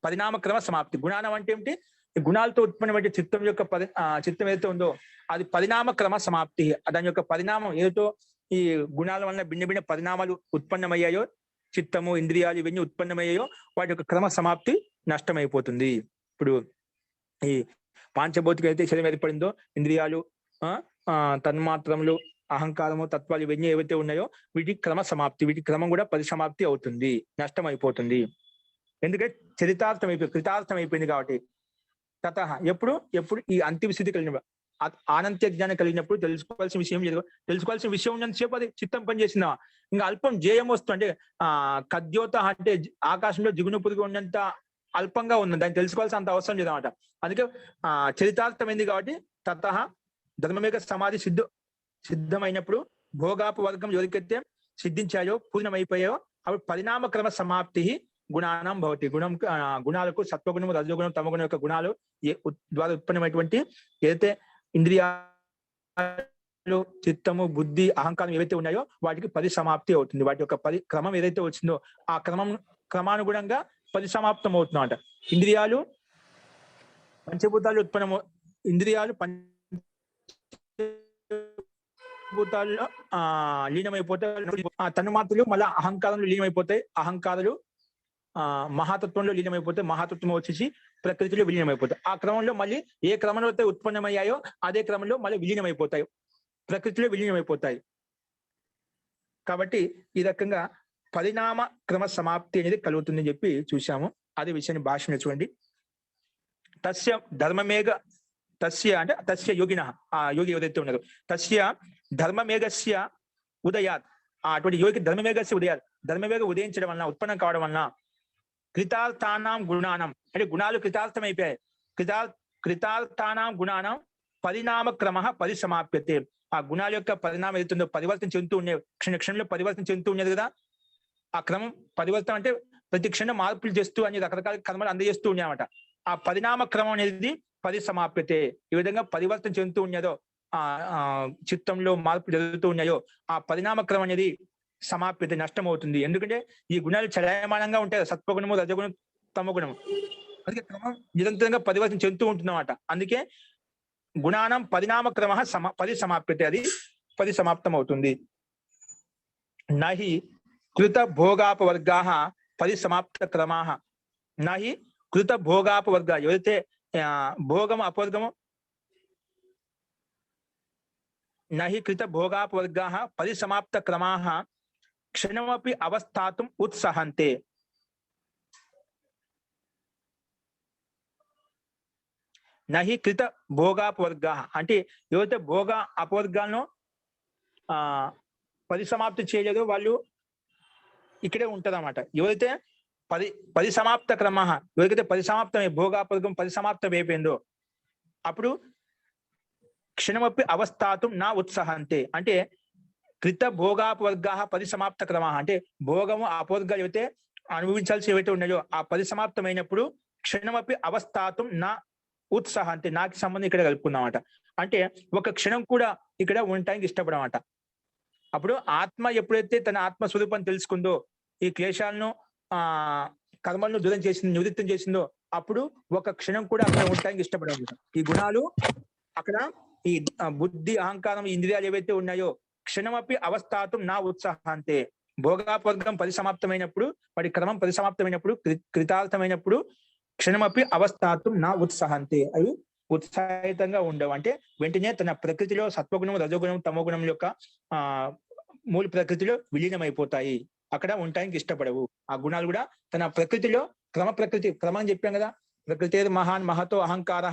పరిణామ క్రమ సమాప్తి. గుణానం అంటే ఏమిటి, గుణాలతో ఉత్పన్నమైన చిత్తం యొక్క చిత్తం ఏదైతే ఉందో అది పరిణామ క్రమ సమాప్తి. దాని యొక్క పరిణామం ఏదో ఈ గుణాల వలన భిన్న భిన్న పరిణామాలు ఉత్పన్నమయ్యాయో, చిత్తము ఇంద్రియాలు ఇవన్నీ ఉత్పన్నమయ్యాయో వాటి యొక్క క్రమ సమాప్తి నష్టమైపోతుంది. ఇప్పుడు ఈ పాంచభౌతిక అయితే శరీరం ఏర్పడిందో ఇంద్రియాలు, తన్మాత్రములు, అహంకారము, తత్వాలు ఇవన్నీ ఏవైతే ఉన్నాయో వీటి క్రమ సమాప్తి, వీటి క్రమం కూడా పరిసమాప్తి అవుతుంది, నష్టం అయిపోతుంది. ఎందుకంటే చరితార్థం అయిపోయింది, కృతార్థం అయిపోయింది కాబట్టి. తతః ఎప్పుడు ఈ అంతిమ స్థితి కలిగిన ఆనంత్య జ్ఞానం కలిగినప్పుడు తెలుసుకోవాల్సిన విషయం లేదు. తెలుసుకోవాల్సిన విషయం ఉన్నంతసేపు అది చిత్తం పనిచేసిందా. ఇంకా అల్పం జేయం వస్తు అంటే కద్యోత అంటే ఆకాశంలో జిగును పురుగు ఉన్నంత అల్పంగా ఉంది, దాన్ని తెలుసుకోవాల్సిన అంత అవసరం లేదన్నమాట. అందుకే చరితార్థమైంది కాబట్టి తతః ధర్మమేక సమాధి సిద్ధమైనప్పుడు భోగాపు వర్గం ఎవరికైతే సిద్ధించాయో, పూర్ణమైపోయాయో అప్పుడు పరిణామ క్రమ సమాప్తి గుణానం భవతి. గుణాలకు సత్వగుణము, రజోగుణం, తమగుణం యొక్క గుణాలు ద్వారా ఉత్పన్నమైనటువంటి ఏదైతే ఇంద్రియాలు, చిత్తము, బుద్ధి, అహంకారం ఏవైతే ఉన్నాయో వాటికి పరిసమాప్తి అవుతుంది. వాటి యొక్క క్రమం ఏదైతే వచ్చిందో ఆ క్రమానుగుణంగా పరిసమాప్తం అవుతుందన్నమాట. ఇంద్రియాలు పంచభూతాలు ఉత్పన్నము, ఇంద్రియాలు పంచభూతాల్లో లీనమైపోతాయి, తన్మాత్రలు మళ్ళీ అహంకారంలో లీనమైపోతాయి, అహంకారాలు మహాతత్వంలో లీనమైపోతే మహాతత్వం వచ్చేసి ప్రకృతిలో విలీనమైపోతాయి. ఆ క్రమంలో మళ్ళీ ఏ క్రమంలో అయితే ఉత్పన్నమయ్యాయో అదే క్రమంలో మళ్ళీ విలీనమైపోతాయి, ప్రకృతిలో విలీనమైపోతాయి. కాబట్టి ఈ రకంగా పరిణామ క్రమ సమాప్తి అనేది కలుగుతుందని చెప్పి చూశాము. అదే విషయాన్ని భాషను చూడండి. తస్య ధర్మమేఘ తస్య అంటే తస్య యోగిన, ఆ యోగి ఎవరైతే ఉన్నారో తస్య ధర్మమేఘస్య ఉదయాత్, అటువంటి యోగి ధర్మమేఘస్య ఉదయాత్, ధర్మమేఘ ఉదయించడం వలన ఉత్పన్నం కావడం వలన కృతార్థానాం గుణానం అంటే గుణాలు కృతార్థమైపోయాయి. కృతార్థానాం గుణానం పరిణామ క్రమ పరిసమాప్యతే. ఆ గుణాల యొక్క పరిణామం ఏదైతుందో పరివర్తన చెందుతూ ఉండే క్షణంలో పరివర్తన చెందుతూ ఉండేది కదా. ఆ క్రమం పరివర్తన అంటే ప్రతి క్షణం మార్పులు చేస్తూ అని రకరకాల కర్మలు అందజేస్తూ ఉండేమాట. ఆ పరిణామ క్రమం అనేది పరిసమాప్యతే. ఈ విధంగా పరివర్తన చెందుతూ ఉన్నదో ఆ చిత్తంలో మార్పులు జరుగుతూ ఉన్నాయో ఆ పరిణామ క్రమం అనేది సమాప్యత నష్టం అవుతుంది. ఎందుకంటే ఈ గుణాలు చలయమానంగా ఉంటాయి, సత్వగుణము, రజగుణం, తమగుణము. అందుకే క్రమం నిరంతరంగా పరివర్తన చెందుతూ ఉంటుందన్నమాట. అందుకే గుణానం పరిణామ క్రమ పరిసమాప్యతే, అది పరిసమాప్తం అవుతుంది. నహి కృత భోగాపవర్గా పరిసమాప్త క్రమా, నహి కృత భోగాపవర్గ, ఎవరైతే భోగము అపవర్గము నహి కృత భోగాపవర్గా పరిసమాప్త క్రమా క్షణమపి అవస్థాతుం ఉత్సహంతే. నహి కృత భోగాపవర్గా అంటే ఎవరైతే భోగ అపవర్గాలను పరిసమాప్తి చేయలేదో వాళ్ళు ఇక్కడే ఉంటారన్నమాట. ఎవరైతే పరిసమాప్త క్రమ, ఎవరికైతే పరిసమాప్తమై భోగాపవర్గం పరిసమాప్తం అయిపోయిందో అప్పుడు క్షణమపి అవస్థాతుం నా ఉత్సహంతే. అంటే కృత భోగాపవర్గా పరిసమాప్త క్రమ అంటే భోగము అపవర్గాలు ఏవైతే అనుభవించాల్సి ఏవైతే ఉన్నాయో ఆ పరిసమాప్తమైనప్పుడు క్షణమపి అవస్థాతుం నా ఉత్సాహంతే, నాకు సంబంధం ఇక్కడ కలుపుకున్నామట. అంటే ఒక క్షణం కూడా ఇక్కడ ఉండటానికి ఇష్టపడమట. అప్పుడు ఆత్మ ఎప్పుడైతే తన ఆత్మస్వరూపం తెలుసుకుందో, ఈ క్లేశాలను కర్మలను దూరం చేసిందో, నివృత్తం చేసిందో అప్పుడు ఒక క్షణం కూడా అక్కడ ఉండటానికి ఇష్టపడమట. ఈ గుణాలు అక్కడ ఈ బుద్ధి, అహంకారం, ఇంద్రియాలు ఏవైతే ఉన్నాయో క్షణమపి అవస్థాతుం నా ఉత్సాహంతే. భోగాపవర్గం పరిసమాప్తమైనప్పుడు, వాటి క్రమం పరిసమాప్తమైనప్పుడు, కృతార్థమైనప్పుడు క్షణమపి అవస్థాతుం నా ఉత్సాహంతే, అవి ఉత్సాహితంగా ఉండవు. అంటే వెంటనే తన ప్రకృతిలో సత్వగుణం, రజోగుణం, తమోగుణం యొక్క మూల ప్రకృతిలో విలీనమైపోతాయి, అక్కడ ఉండటానికి ఇష్టపడవు. ఆ గుణాలు కూడా తన ప్రకృతిలో ప్రకృతి క్రమం చెప్పాం కదా. ప్రకృతి మహాన్ మహతో అహంకార,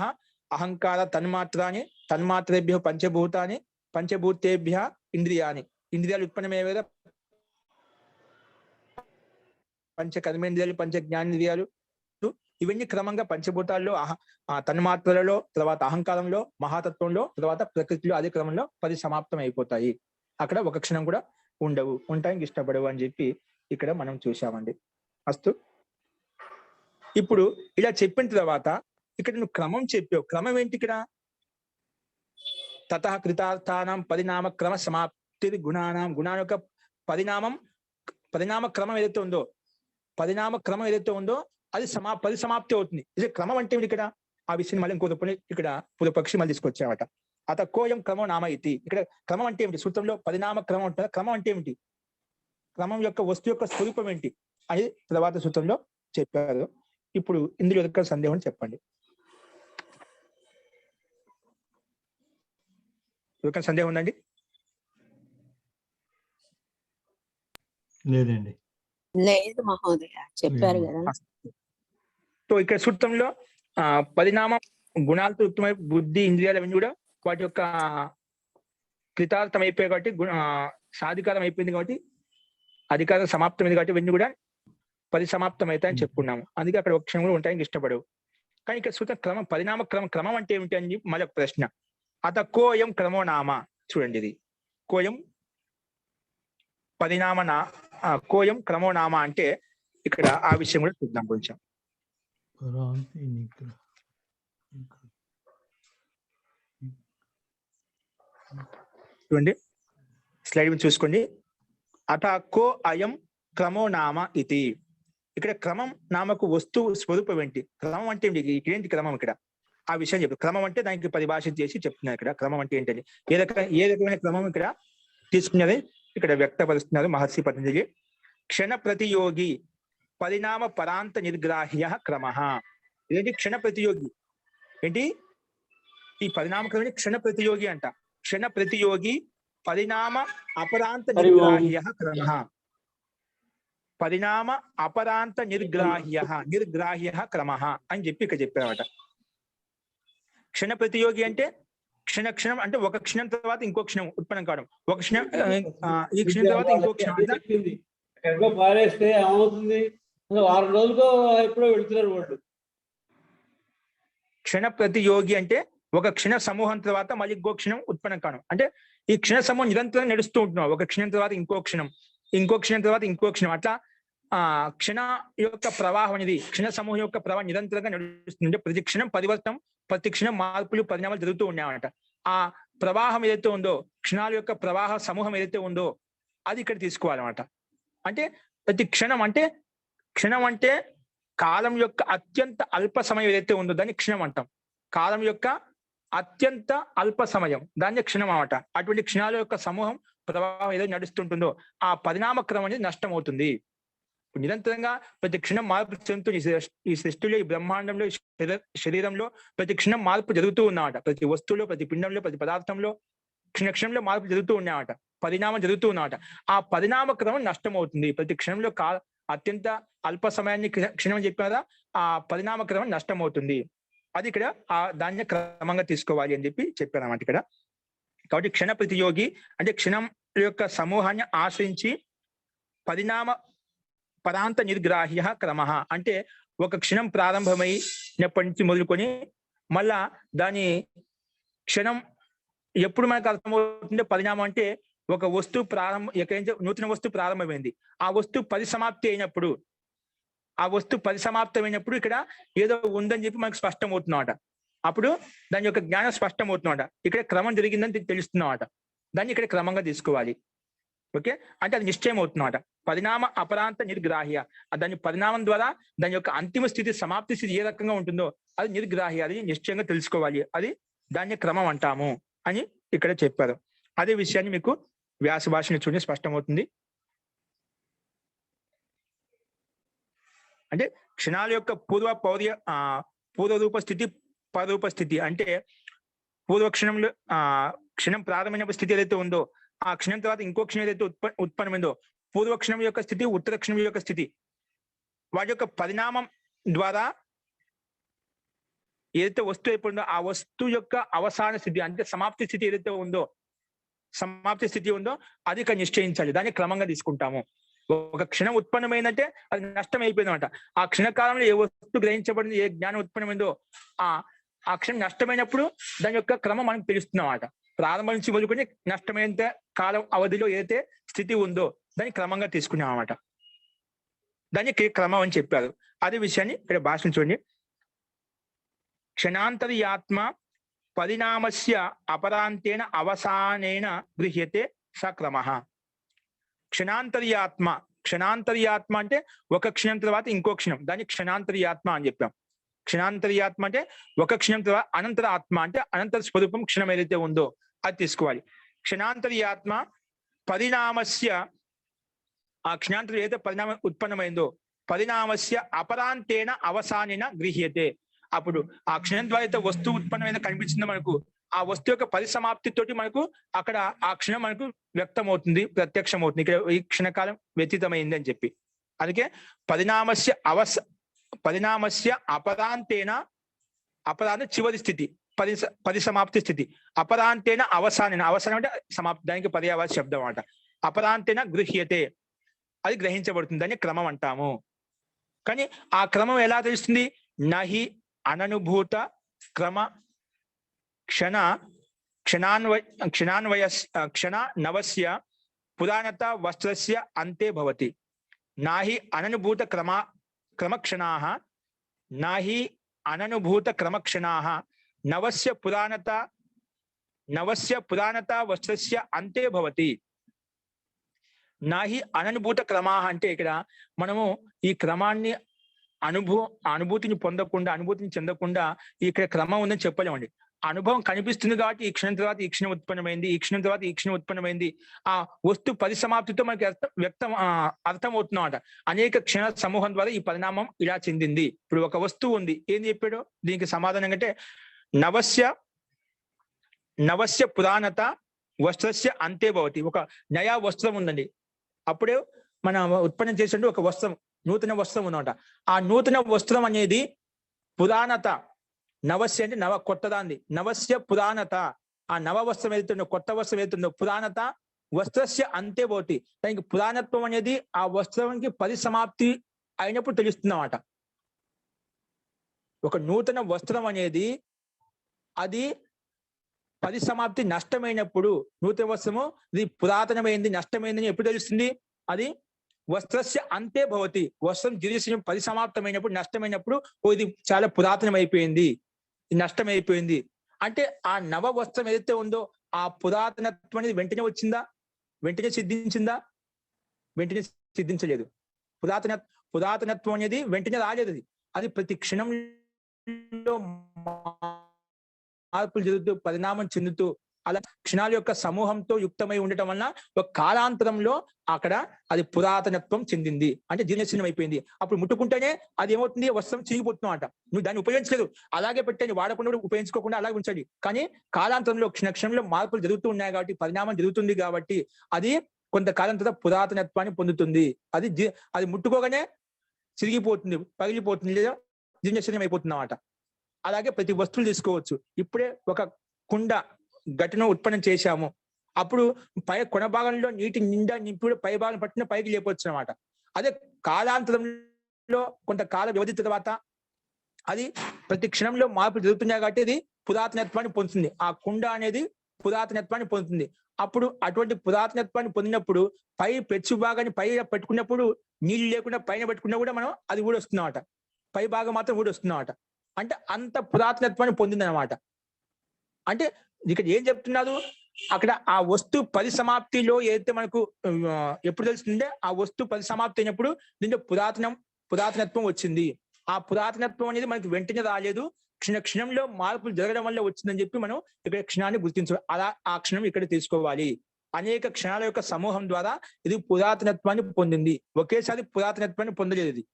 అహంకార తన్మాత్రాన్ని, తన్మాత్రేభ్యో పంచభూతాన్ని, పంచభూతేభ్య ఇంద్రియాని, ఇంద్రియాలు ఉత్పన్నమయ్యే పంచ కర్మేంద్రియాలు, పంచ జ్ఞానేంద్రియాలు, ఇవన్నీ క్రమంగా పంచభూతాల్లో, తన్మాత్రలలో, తర్వాత అహంకారంలో, మహాతత్వంలో, తర్వాత ప్రకృతిలో అదే క్రమంలో పరిసమాప్తం అయిపోతాయి. అక్కడ ఒక క్షణం కూడా ఉండవు, ఉండటానికి ఇష్టపడవు అని చెప్పి ఇక్కడ మనం చూసామండి. అస్తు. ఇప్పుడు ఇలా చెప్పిన తర్వాత ఇక్కడ నువ్వు క్రమం చెప్పావు. క్రమం ఏంటి ఇక్కడ? తతః కృతార్థానాం పరిణామ క్రమ సమాప్తి గుణానాం, గుణాల యొక్క పరిణామ క్రమం ఏదైతే ఉందో, పరిణామ క్రమం ఏదైతే ఉందో అది పరిసమాప్తి అవుతుంది. ఇది క్రమం అంటే ఇక్కడ ఆ విషయం మళ్ళీ ఇంకో ఇక్కడ పూర్వపక్షి మళ్ళీ తీసుకొచ్చామట. అత కోయం క్రమం నామ ఇది. ఇక్కడ క్రమం అంటే ఏమిటి? సూత్రంలో పరిణామ క్రమం ఉంటుంది. క్రమం అంటే ఏమిటి? క్రమం యొక్క వస్తు యొక్క స్వరూపం ఏంటి అది తర్వాత సూత్రంలో చెప్పారు. ఇప్పుడు ఇందులో యొక్క సందేహం చెప్పండి. ఎవరికైనా సందేహం ఉందండి? లేదండి. లేదు మహోదయ, చెప్పారు కదా. సో ఇక్కడ సూత్రంలో పరిణామం గుణాలతో యుక్తమై బుద్ధి, ఇంద్రియాలు అవన్నీ కూడా వాటి యొక్క కృతార్థం అయిపోయాయి కాబట్టి, సాధికారం అయిపోయింది కాబట్టి, అధికారం సమాప్తమైంది కాబట్టి ఇవన్నీ కూడా పరిసమాప్తం అవుతాయని చెప్పుకున్నాము. అందుకే అక్కడ ఒక క్షణం కూడా ఉంటాయని ఇష్టపడవు. కానీ ఇక్కడ సూత్రం క్రమం, పరిణామ క్రమం అంటే ఏమిటి అని చెప్పి మళ్ళీ ప్రశ్న. అత కోయం క్రమో నామ. చూడండి, ఇది కోయం కోయం క్రమో నామ అంటే ఇక్కడ ఆ విషయం కూడా చూద్దాం కొంచెం. చూడండి, స్లైడ్ చూసుకోండి. అత కో అయం క్రమో నామ ఇది. ఇక్కడ క్రమం నామకు వస్తువు స్వరూపం ఏంటి? క్రమం అంటే ఏంటి క్రమం? ఇక్కడ ఆ విషయం చెప్పు. క్రమం అంటే దానికి పరిభాష చేసి చెప్తున్నారు. ఇక్కడ క్రమం అంటే ఏంటని, ఏ రకమైన క్రమం ఇక్కడ తీసుకున్నది ఇక్కడ వ్యక్తపరుస్తున్నారు మహర్షి పతంజలి. క్షణ ప్రతియోగి పరిణామ పరాంత నిర్గ్రాహ్య క్రమ. ఇదేంటి క్షణ ప్రతియోగి. ఏంటి ఈ పరిణామ క్రమం క్షణ ప్రతియోగి అంట. క్షణ ప్రతియోగి పరిణామ అపరాంత నిర్గ్రాహ్య క్రమ. పరిణామ అపరాంత నిర్గ్రాహ్య క్రమ అని చెప్పి ఇక్కడ చెప్పారన్నమాట. క్షణ ప్రతియోగి అంటే క్షణం అంటే ఒక క్షణం తర్వాత ఇంకో క్షణం ఉత్పన్నం కావడం. ఒక క్షణం ఈ క్షణం తర్వాత ఇంకో క్షణం. ఎక్కడో పారేస్తే ఏమవుతుంది, 6 రోజులకో ఎప్పుడో వెళ్తున్నారు వాళ్ళు. క్షణ ప్రతియోగి అంటే ఒక క్షణ సమూహం తర్వాత మళ్ళీ ఇంకో క్షణం ఉత్పన్నం కావడం. అంటే ఈ క్షణ సమూహం నిరంతరం నడుస్తూ ఉంటున్నాం. ఒక క్షణం తర్వాత ఇంకో క్షణం, ఇంకో క్షణం తర్వాత ఇంకో క్షణం, అట్లా క్షణ యొక్క ప్రవాహం అనేది, క్షణ సమూహం యొక్క ప్రవాహం నిరంతరంగా నడుస్తుంది. ప్రతి క్షణం పరివర్తనం, ప్రతి క్షణం మార్పులు పరిణామాలు జరుగుతూ ఉన్నాయన్నమాట. ఆ ప్రవాహం ఏదైతే ఉందో, క్షణాల యొక్క ప్రవాహ సమూహం ఏదైతే ఉందో అది ఇక్కడ తీసుకోవాలన్నమాట. అంటే ప్రతి క్షణం అంటే కాలం యొక్క అత్యంత అల్ప సమయం ఏదైతే ఉందో దాన్ని క్షణం అంటాం. కాలం యొక్క అత్యంత అల్ప సమయం దాన్ని క్షణం అన్నమాట. అటువంటి క్షణాల యొక్క సమూహం ప్రవాహం ఏదైతే నడుస్తుంటుందో ఆ పరిణామ క్రమం అనేది నష్టం అవుతుంది. నిరంతరంగా ప్రతి క్షణం మార్పు చెందుతుంది. ఈ సృష్టిలో, ఈ బ్రహ్మాండంలో, శరీరంలో ప్రతి క్షణం మార్పు జరుగుతూ ఉన్నమాట. ప్రతి వస్తువులో, ప్రతి పిండంలో, ప్రతి పదార్థంలో క్షణంలో మార్పు జరుగుతూ ఉన్నాయన్నమాట. పరిణామం జరుగుతూ ఉన్నమాట. ఆ పరిణామ క్రమం నష్టం అవుతుంది. ప్రతి క్షణంలో అత్యంత అల్ప సమయాన్ని క్షణం చెప్పారా, ఆ పరిణామ క్రమం నష్టం అవుతుంది. అది ఇక్కడ దాన్ని క్రమంగా తీసుకోవాలి అని చెప్పి చెప్పారన్నమాట ఇక్కడ. కాబట్టి క్షణ ప్రతియోగి అంటే క్షణం యొక్క సమూహాన్ని ఆశ్రయించి పరిణామ పరాంత నిర్గ్రాహ్య క్రమ అంటే ఒక క్షణం ప్రారంభమైనప్పటి నుంచి మొదలుకొని మళ్ళా దాని క్షణం ఎప్పుడు మనకు అర్థమవుతుందో పరిణామం అంటే ఒక వస్తువు ఎక్కడైతే నూతన వస్తువు ప్రారంభమైంది, ఆ వస్తువు పరిసమాప్తి అయినప్పుడు, ఇక్కడ ఏదో ఉందని చెప్పి మనకు స్పష్టం అవుతున్నమాట. అప్పుడు దాని యొక్క జ్ఞానం స్పష్టం అవుతున్నమాట. ఇక్కడ క్రమం జరిగిందని తెలుస్తున్నమాట. దాన్ని ఇక్కడ క్రమంగా తీసుకోవాలి. ఓకే, అంటే అది నిశ్చయం అవుతున్నమాట. పరిణామ అపరాంత నిర్గ్రాహ్య, దాని పరిణామం ద్వారా దాని యొక్క అంతిమ స్థితి, సమాప్తి స్థితి ఏ రకంగా ఉంటుందో అది నిర్గ్రాహ్య, అది నిశ్చయంగా తెలుసుకోవాలి. అది దాన్ని క్రమం అంటాము అని ఇక్కడ చెప్పారు. అదే విషయాన్ని మీకు వ్యాస భాషను చూడండి స్పష్టమవుతుంది. అంటే క్షణాల యొక్క పూర్వరూప స్థితి, పరరూప స్థితి. అంటే పూర్వక్షణంలో క్షణం ప్రారంభమైన స్థితి ఏదైతే ఉందో ఆ క్షణం తర్వాత ఇంకో క్షణం ఏదైతే ఉత్పన్నమైందో పూర్వక్షణం యొక్క స్థితి, ఉత్తరక్షణం యొక్క స్థితి, వాటి యొక్క పరిణామం ద్వారా ఏదైతే వస్తువు అయిపోయిందో ఆ వస్తువు యొక్క అవసాన స్థితి అంటే సమాప్తి స్థితి ఏదైతే ఉందో, సమాప్తి స్థితి ఉందో అది ఇక్కడ నిశ్చయించాలి. దాన్ని క్రమంగా తీసుకుంటాము. ఒక క్షణం ఉత్పన్నమైందంటే అది నష్టం అయిపోయిందన్నమాట. ఆ క్షణకాలంలో ఏ వస్తువు గ్రహించబడింది, ఏ జ్ఞానం ఉత్పన్నమైందో ఆ క్షణం నష్టమైనప్పుడు దాని యొక్క క్రమం మనకు తెలుస్తున్నమాట. ప్రారంభం నుంచి మొదలుకొని నష్టమైనంత కాలం అవధిలో ఏదైతే స్థితి ఉందో దాన్ని క్రమంగా తీసుకున్నాం అన్నమాట. దాన్ని క్రమం అని చెప్పారు. అదే విషయాన్ని ఇక్కడ భాషను చూడండి. క్షణాంతర్యాత్మ పరిణామస్య అపరాంతేన అవసానేన గృహ్యతే స క్రమః. క్షణాంతర్యాత్మ అంటే ఒక క్షణం తర్వాత ఇంకో క్షణం, దాన్ని క్షణాంతర్యాత్మ అని చెప్పాం. క్షణాంతర్యాత్మ అంటే ఒక క్షణం తర్వాత అనంతర ఆత్మ అంటే అనంతర స్వరూపం క్షణం ఏదైతే ఉందో అది తీసుకోవాలి. క్షణాంతర్యాత్మ పరిణామస్య, ఆ క్షణాంతరం ఏదైతే పరిణామం ఉత్పన్నమైందో పరిణామస్య అపరాంతేన అవసానేన గృహ్యతే. అప్పుడు ఆ క్షణం ద్వారా అయితే వస్తువు ఉత్పన్నమైన కనిపించిందో మనకు ఆ వస్తువు యొక్క పరిసమాప్తితోటి మనకు అక్కడ ఆ క్షణం మనకు వ్యక్తం అవుతుంది, ప్రత్యక్షం అవుతుంది. ఇక్కడ ఈ క్షణకాలం వ్యతీతమైంది అని చెప్పి. అందుకే పరిణామస్య అపరాంతేన, అపరాంత చివరి స్థితి, పరిసమాప్తి స్థితి, అపరాంతేన అవసాన, అవసానం అంటే సమాప్తి, దానికి పర్యావాచ శబ్దం అన్నమాట. అపరాంతేన గృహ్యతే, అది గ్రహించబడుతుంది, దాన్ని క్రమం అంటాము. కానీ ఆ క్రమం ఎలా తెలుస్తుంది? నహి అననుభూత క్రమ క్షణానవస్య పురాణత వస్త్రస్య అంతే భవతి. నాహి అననుభూత క్రమక్షణాః, నాహి అననుభూత క్రమక్షణాః నవస్య పురాణత వస్త్రస్య అంతే భవతి. నాహి అననుభూత క్రమాః అంటే ఇక్కడ మనము ఈ క్రమాన్ని అనుభూతిని పొందకుండా, అనుభూతిని చెందకుండా ఇక్కడ క్రమం ఉందని చెప్పలేమండి. అనుభవం కనిపిస్తుంది కాబట్టి ఈ క్షణం తర్వాత ఈ క్షణం ఉత్పన్నమైంది, ఈ క్షణం తర్వాత ఈ క్షణం ఉత్పన్నమైంది. ఆ వస్తు పరిసమాప్తితో మనకి అర్థమవుతుందన్నమాట. అనేక క్షణ సమూహం ద్వారా ఈ పరిణామం ఇలా చెందింది. ఇప్పుడు ఒక వస్తువు ఉంది, ఏం చెప్పాడు దీనికి సమాధానం అంటే నవస్య పురాణత వస్త్రస్య అంతే భవతి. ఒక నయా వస్త్రం ఉందండి, అప్పుడే మనం ఉత్పన్నం చేసినట్టు ఒక వస్త్రం, నూతన వస్త్రం ఉందన్నమాట. ఆ నూతన వస్త్రం అనేది పురాణత, నవస్య అంటే నవ కొత్తదాంది, నవస్య పురాణత. ఆ నవ వస్త్రం ఏదైతుందో, కొత్త వస్త్రం ఏదైతుందో పురాణత వస్త్రస్య అంతే భవతి. దానికి పురాణత్వం అనేది ఆ వస్త్రానికి పరిసమాప్తి అయినప్పుడు తెలుస్తుందన్నమాట. ఒక నూతన వస్త్రం అనేది అది పరిసమాప్తి నష్టమైనప్పుడు, నూతన వస్త్రము ఇది పురాతనమైంది నష్టమైందని ఎప్పుడు తెలుస్తుంది? అది వస్త్రస్య అంతే భవతి. వస్త్రం జిరిసిన పరిసమాప్తమైనప్పుడు, నష్టమైనప్పుడు, ఓ ఇది చాలా పురాతనమైపోయింది, ఇది నష్టమైపోయింది అంటే ఆ నవ వస్త్రం ఏదైతే ఉందో ఆ పురాతనత్వం అనేది వెంటనే వచ్చిందా? వెంటనే సిద్ధించిందా? వెంటనే సిద్ధించలేదు. పురాతనత్వం అనేది వెంటనే రాలేదు. అది ప్రతి క్షణంలో మార్పులు జరుగుతూ పరిణామం చెందుతూ అలా క్షణాల యొక్క సమూహంతో యుక్తమై ఉండటం వలన ఒక కాలాంతరంలో అక్కడ అది పురాతనత్వం చెందింది, అంటే జీర్ణశీలం అయిపోయింది. అప్పుడు ముట్టుకుంటేనే అది ఏమవుతుంది? వస్త్రం చిరిగిపోతున్నమాట. నువ్వు దాన్ని ఉపయోగించలేదు, అలాగే పెట్టండి, వాడకుండా ఉపయోగించుకోకుండా అలాగే ఉంచండి. కానీ కాలాంతరంలో క్షణంలో మార్పులు జరుగుతూ ఉన్నాయి కాబట్టి, పరిణామం జరుగుతుంది కాబట్టి అది కొంతకాలం తర్వాత పురాతనత్వాన్ని పొందుతుంది. అది ముట్టుకోగానే చిరిగిపోతుంది, పగిలిపోతుంది, లేదా జీర్ణశీలం అయిపోతుంది అన్నమాట. అలాగే ప్రతి వస్తువులు తీసుకోవచ్చు. ఇప్పుడే ఒక కుండ ఘటన ఉత్పన్నం చేశాము, అప్పుడు కొన భాగంలో నీటి నిండా నింపుడు పై భాగం పట్టిన పైకి లేపొచ్చు అనమాట. అదే కాలాంతరంలో కొంతకాల వ్యవధి తర్వాత అది ప్రతి క్షణంలో మార్పులు జరుగుతున్నాయి కాబట్టి అది పురాతనత్వాన్ని పొందుతుంది. ఆ కుండ అనేది పురాతనత్వాన్ని పొందుతుంది. అప్పుడు అటువంటి పురాతనత్వాన్ని పొందినప్పుడు పై పెచ్చు భాగాన్ని పై పెట్టుకున్నప్పుడు నీళ్ళు లేకుండా పైన పెట్టుకున్నా కూడా మనం అది ఊడొస్తుందన్నమాట. పై భాగం మాత్రం ఊడొస్తుందన్నమాట. అంటే అంత పురాతనత్వాన్ని పొందింది అనమాట. అంటే ఇక్కడ ఏం చెప్తున్నారు? అక్కడ ఆ వస్తు పరిసమాప్తిలో ఏదైతే మనకు ఎప్పుడు తెలుస్తుంటే ఆ వస్తు పరిసమాప్తి అయినప్పుడు దీంట్లో పురాతనత్వం వచ్చింది. ఆ పురాతనత్వం అనేది మనకి వెంటనే రాలేదు, క్షణంలో మార్పులు జరగడం వల్ల వచ్చిందని చెప్పి మనం ఇక్కడ క్షణాన్ని గుర్తించాలి. అలా ఆ క్షణం ఇక్కడ తీసుకోవాలి. అనేక క్షణాల యొక్క సమూహం ద్వారా ఇది పురాతనత్వాన్ని పొందింది. ఒకేసారి పురాతనత్వాన్ని పొందలేదు.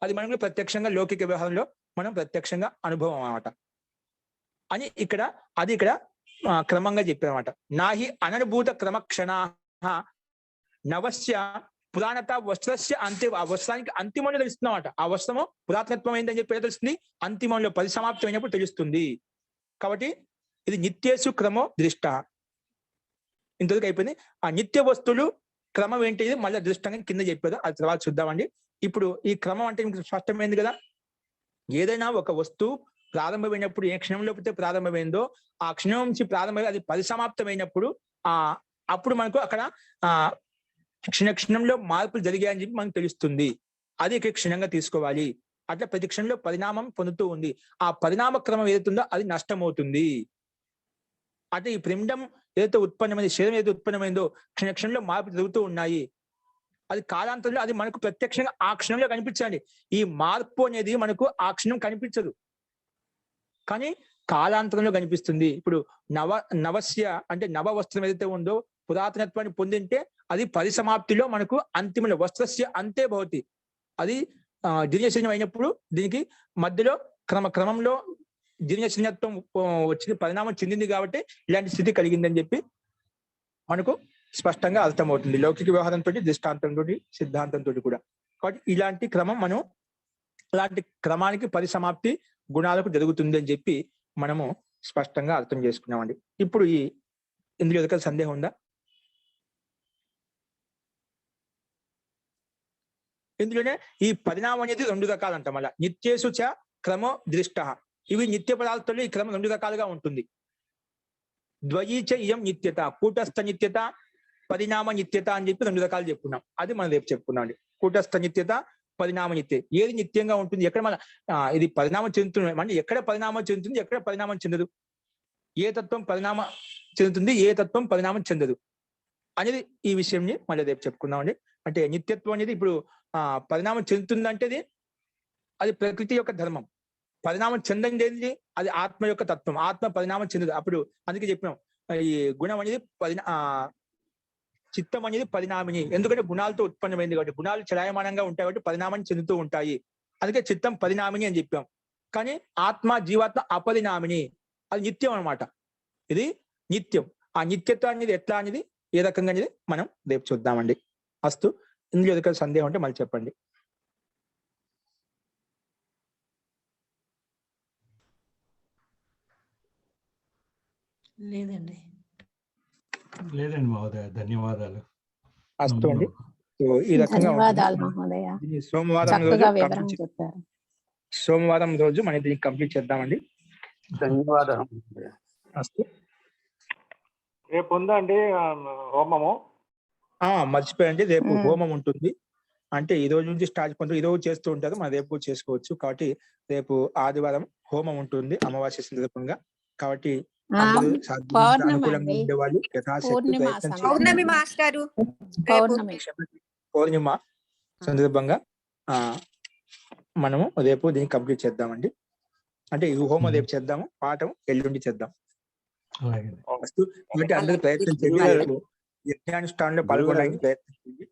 అది మనకు ప్రత్యక్షంగా లౌకిక వ్యవహారంలో మనం ప్రత్యక్షంగా అనుభవం అన్నమాట అని ఇక్కడ క్రమంగా చెప్పారన్నమాట. నాహి అననుభూత క్రమక్షణ నవస్య పురాణత వస్త్రస్య అంతే. ఆ వస్త్రానికి అంతిమంలో తెలుస్తుందన్నమాట. ఆ వస్త్రము పురాతనత్వం అయిందని చెప్పి తెలుస్తుంది, అంతిమంలో పరిసమాప్తం అయినప్పుడు తెలుస్తుంది. కాబట్టి ఇది నిత్యేషు క్రమో దృష్ట. ఇంతవరకు అయిపోయింది. ఆ నిత్య వస్తువులు క్రమం ఏంటి మళ్ళీ దృష్టంగా కింద చెప్పారు, అది తర్వాత చూద్దామండి. ఇప్పుడు ఈ క్రమం అంటే మీకు స్పష్టమైంది కదా. ఏదైనా ఒక వస్తువు ప్రారంభమైనప్పుడు ఏ క్షణంలో అయితే ప్రారంభమైందో ఆ క్షణం నుంచి ప్రారంభమై అది పరిసమాప్తమైనప్పుడు అప్పుడు మనకు అక్కడ క్షణంలో మార్పులు జరిగాయని చెప్పి మనకు తెలుస్తుంది. అది ఇక్కడ క్షణంగా తీసుకోవాలి. అట్లా ప్రతి క్షణంలో పరిణామం పొందుతూ ఉంది. ఆ పరిణామ క్రమం ఏదైతుందో అది నష్టమవుతుంది. అంటే ఈ పిండం ఏదైతే ఉత్పన్నమైంది, శరీరం ఏదైతే ఉత్పన్నమైందో క్షణంలో మార్పులు జరుగుతూ ఉన్నాయి. అది కాలాంతరంలో అది మనకు ప్రత్యక్షంగా ఆ క్షణంలో కనిపించాలి. ఈ మార్పు అనేది మనకు ఆ క్షణం కనిపించదు, కానీ కాలాంతరంలో కనిపిస్తుంది. ఇప్పుడు నవస్య అంటే నవ వస్త్రం ఏదైతే ఉందో పురాతనత్వాన్ని పొందింటే అది పరిసమాప్తిలో మనకు అంతిమ వస్త్రస్య అంతే భవతి. అది జీర్ణశీలం అయినప్పుడు దీనికి మధ్యలో క్రమంలో జీర్ణశీలత్వం వచ్చిన పరిణామం చెందింది కాబట్టి ఇలాంటి స్థితి కలిగిందని చెప్పి మనకు స్పష్టంగా అర్థమవుతుంది. లౌకిక వ్యవహారంతో, దృష్టాంతంతో, సిద్ధాంతంతో కూడా. కాబట్టి ఇలాంటి క్రమం మనం అలాంటి క్రమానికి పరిసమాప్తి గుణాలకు జరుగుతుంది అని చెప్పి మనము స్పష్టంగా అర్థం చేసుకున్నామండి. ఇప్పుడు ఇందులో ఎదుక సందేహం ఉందా? ఇందులోనే ఈ పరిణామం అనేది 2 రకాలంట. మళ్ళా నిత్యేషు చ క్రమో దృష్ట. ఇవి నిత్య పదార్థాలు ఈ క్రమం 2 రకాలుగా ఉంటుంది. ద్వయీచ ఇయం నిత్యత, కూటస్థ నిత్యత, పరిణామ నిత్యత అని చెప్పి 2 రకాలు చెప్పుకున్నాం. అది మనం రేపు చెప్పుకున్నాం అండి. కూటస్థ నిత్యత, పరిణామ నిత్య. ఏది నిత్యంగా ఉంటుంది, ఎక్కడ మన ఇది పరిణామం చెందుతుంది అంటే ఎక్కడ పరిణామం చెందుతుంది, ఎక్కడ పరిణామం చెందదు, ఏ తత్వం పరిణామం చెందుతుంది, ఏ తత్వం పరిణామం చెందదు అనేది ఈ విషయంని మళ్ళీ రేపు చెప్పుకుందామండి. అంటే నిత్యత్వం అనేది ఇప్పుడు పరిణామం చెందుతుంది అంటే అది ప్రకృతి యొక్క ధర్మం. పరిణామం చెందండి అది ఆత్మ యొక్క తత్వం. ఆత్మ పరిణామం చెందదు. అప్పుడు అందుకే చెప్పినాం ఈ గుణం అనేది చిత్తం అనేది పరిణామిని. ఎందుకంటే గుణాలతో ఉత్పన్నమైంది కాబట్టి, గుణాలు చలాయమానంగా ఉంటాయి కాబట్టి పరిణామం చెందుతూ ఉంటాయి. అందుకే చిత్తం పరిణామిని అని చెప్పాం. కానీ ఆత్మ జీవాత్మ అపరిణామిని, అది నిత్యం అన్నమాట. ఇది నిత్యం. ఆ నిత్యత్వం అనేది ఎట్లా అనేది ఏ రకంగా అనేది మనం రేపు చూద్దామండి. అస్తు. ఇందులో ఏదైనా సందేహం ఉంటే మళ్ళీ చెప్పండి. లేదండి. లేదండి మహోదయ, ధన్యవాదాలు. అస్తు అండి. సో ఈ రకంగా ధన్యవాదాలు మహోదయ, సోమవారం చక్కగా రోజు వివరణ చెప్పారు. సోమవారం రోజు మనం దీన్ని కంప్లీట్ చేద్దామండి. ధన్యవాదాలు. అస్తు. రేపు ఉందా అండి హోమము? మర్చిపోయండి, రేపు హోమం ఉంటుంది. అంటే ఈ రోజు నుంచి స్టార్ట్ కొంత ఈ రోజు చేస్తూ ఉంటారు, మనం రేపు కూడా చేసుకోవచ్చు. కాబట్టి రేపు ఆదివారం హోమం ఉంటుంది అమావాస్య సందర్భంగా. కాబట్టి అందరూ అనుకూలంగా ఉండేవాళ్ళు యథాశక్తి ప్రయత్నం పౌర్ణమి మాస్టారు పౌర్ణిమ సందర్భంగా మనము రేపు దీన్ని కంప్లీట్ చేద్దామండి. అంటే ఈ హోమం రేపు చేద్దాము, పాఠం ఎల్లుండి చేద్దాం. కాబట్టి అందరూ ప్రయత్నం చేయండి, యజ్ఞానుష్ఠానంలో పాల్గొనడానికి ప్రయత్నం చేయండి.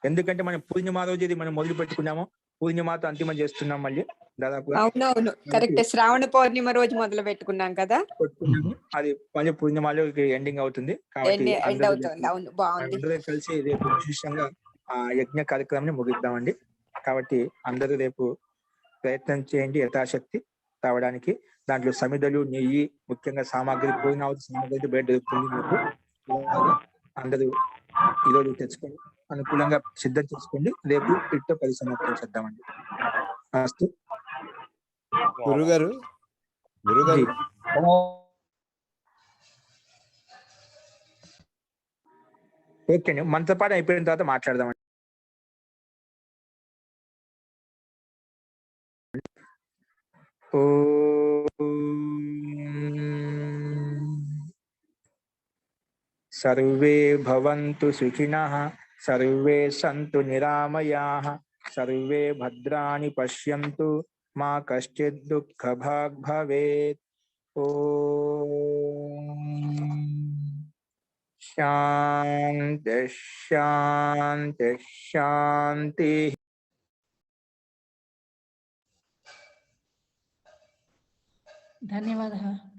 ఎందుకంటే మనం పూర్ణిమ రోజు ఇది మనం మొదలు పెట్టుకున్నాము, పూర్ణిమతో అంతిమం చేస్తున్నాం. మళ్ళీ దాదాపు అవునవును కరెక్ట్, శ్రావణ పౌర్ణిమ రోజు మొదలు పెట్టుకున్నాం కదా, అది మళ్ళీ పూర్ణిమలో ఎండింగ్ అవుతుంది. కాబట్టి అందరూ కలిసి రేపు విశేషంగా ఆ యజ్ఞ కార్యక్రమాన్ని ముగిద్దామండి. కాబట్టి అందరూ రేపు ప్రయత్నం చేయండి యథాశక్తి రావడానికి. దాంట్లో సమిధలు, నెయ్యి, ముఖ్యంగా సామాగ్రి, పూర్ణావతి సామాగ్రి బయట దొరుకుతుంది మీకు. అందరూ ఈరోజు తెచ్చుకొని అనుకూలంగా సిద్ధం చేసుకోండి. రేపు ఇట్ట పరిసమాప్తం చేద్దామండి. అస్తు. గురుగారు ఓకే అండి, మంత్రపాఠం అయిపోయిన తర్వాత మాట్లాడదామండి. సర్వే భవంతు సుఖినః, సర్వే సంతు నిరామయాః, సర్వే భద్రాణి పశ్యంతు, మా కశ్చిద్ దుఃఖభాగ్ భవేత్. ఓం శాంతి శాంతి శాంతి. ధన్యవాదాలు.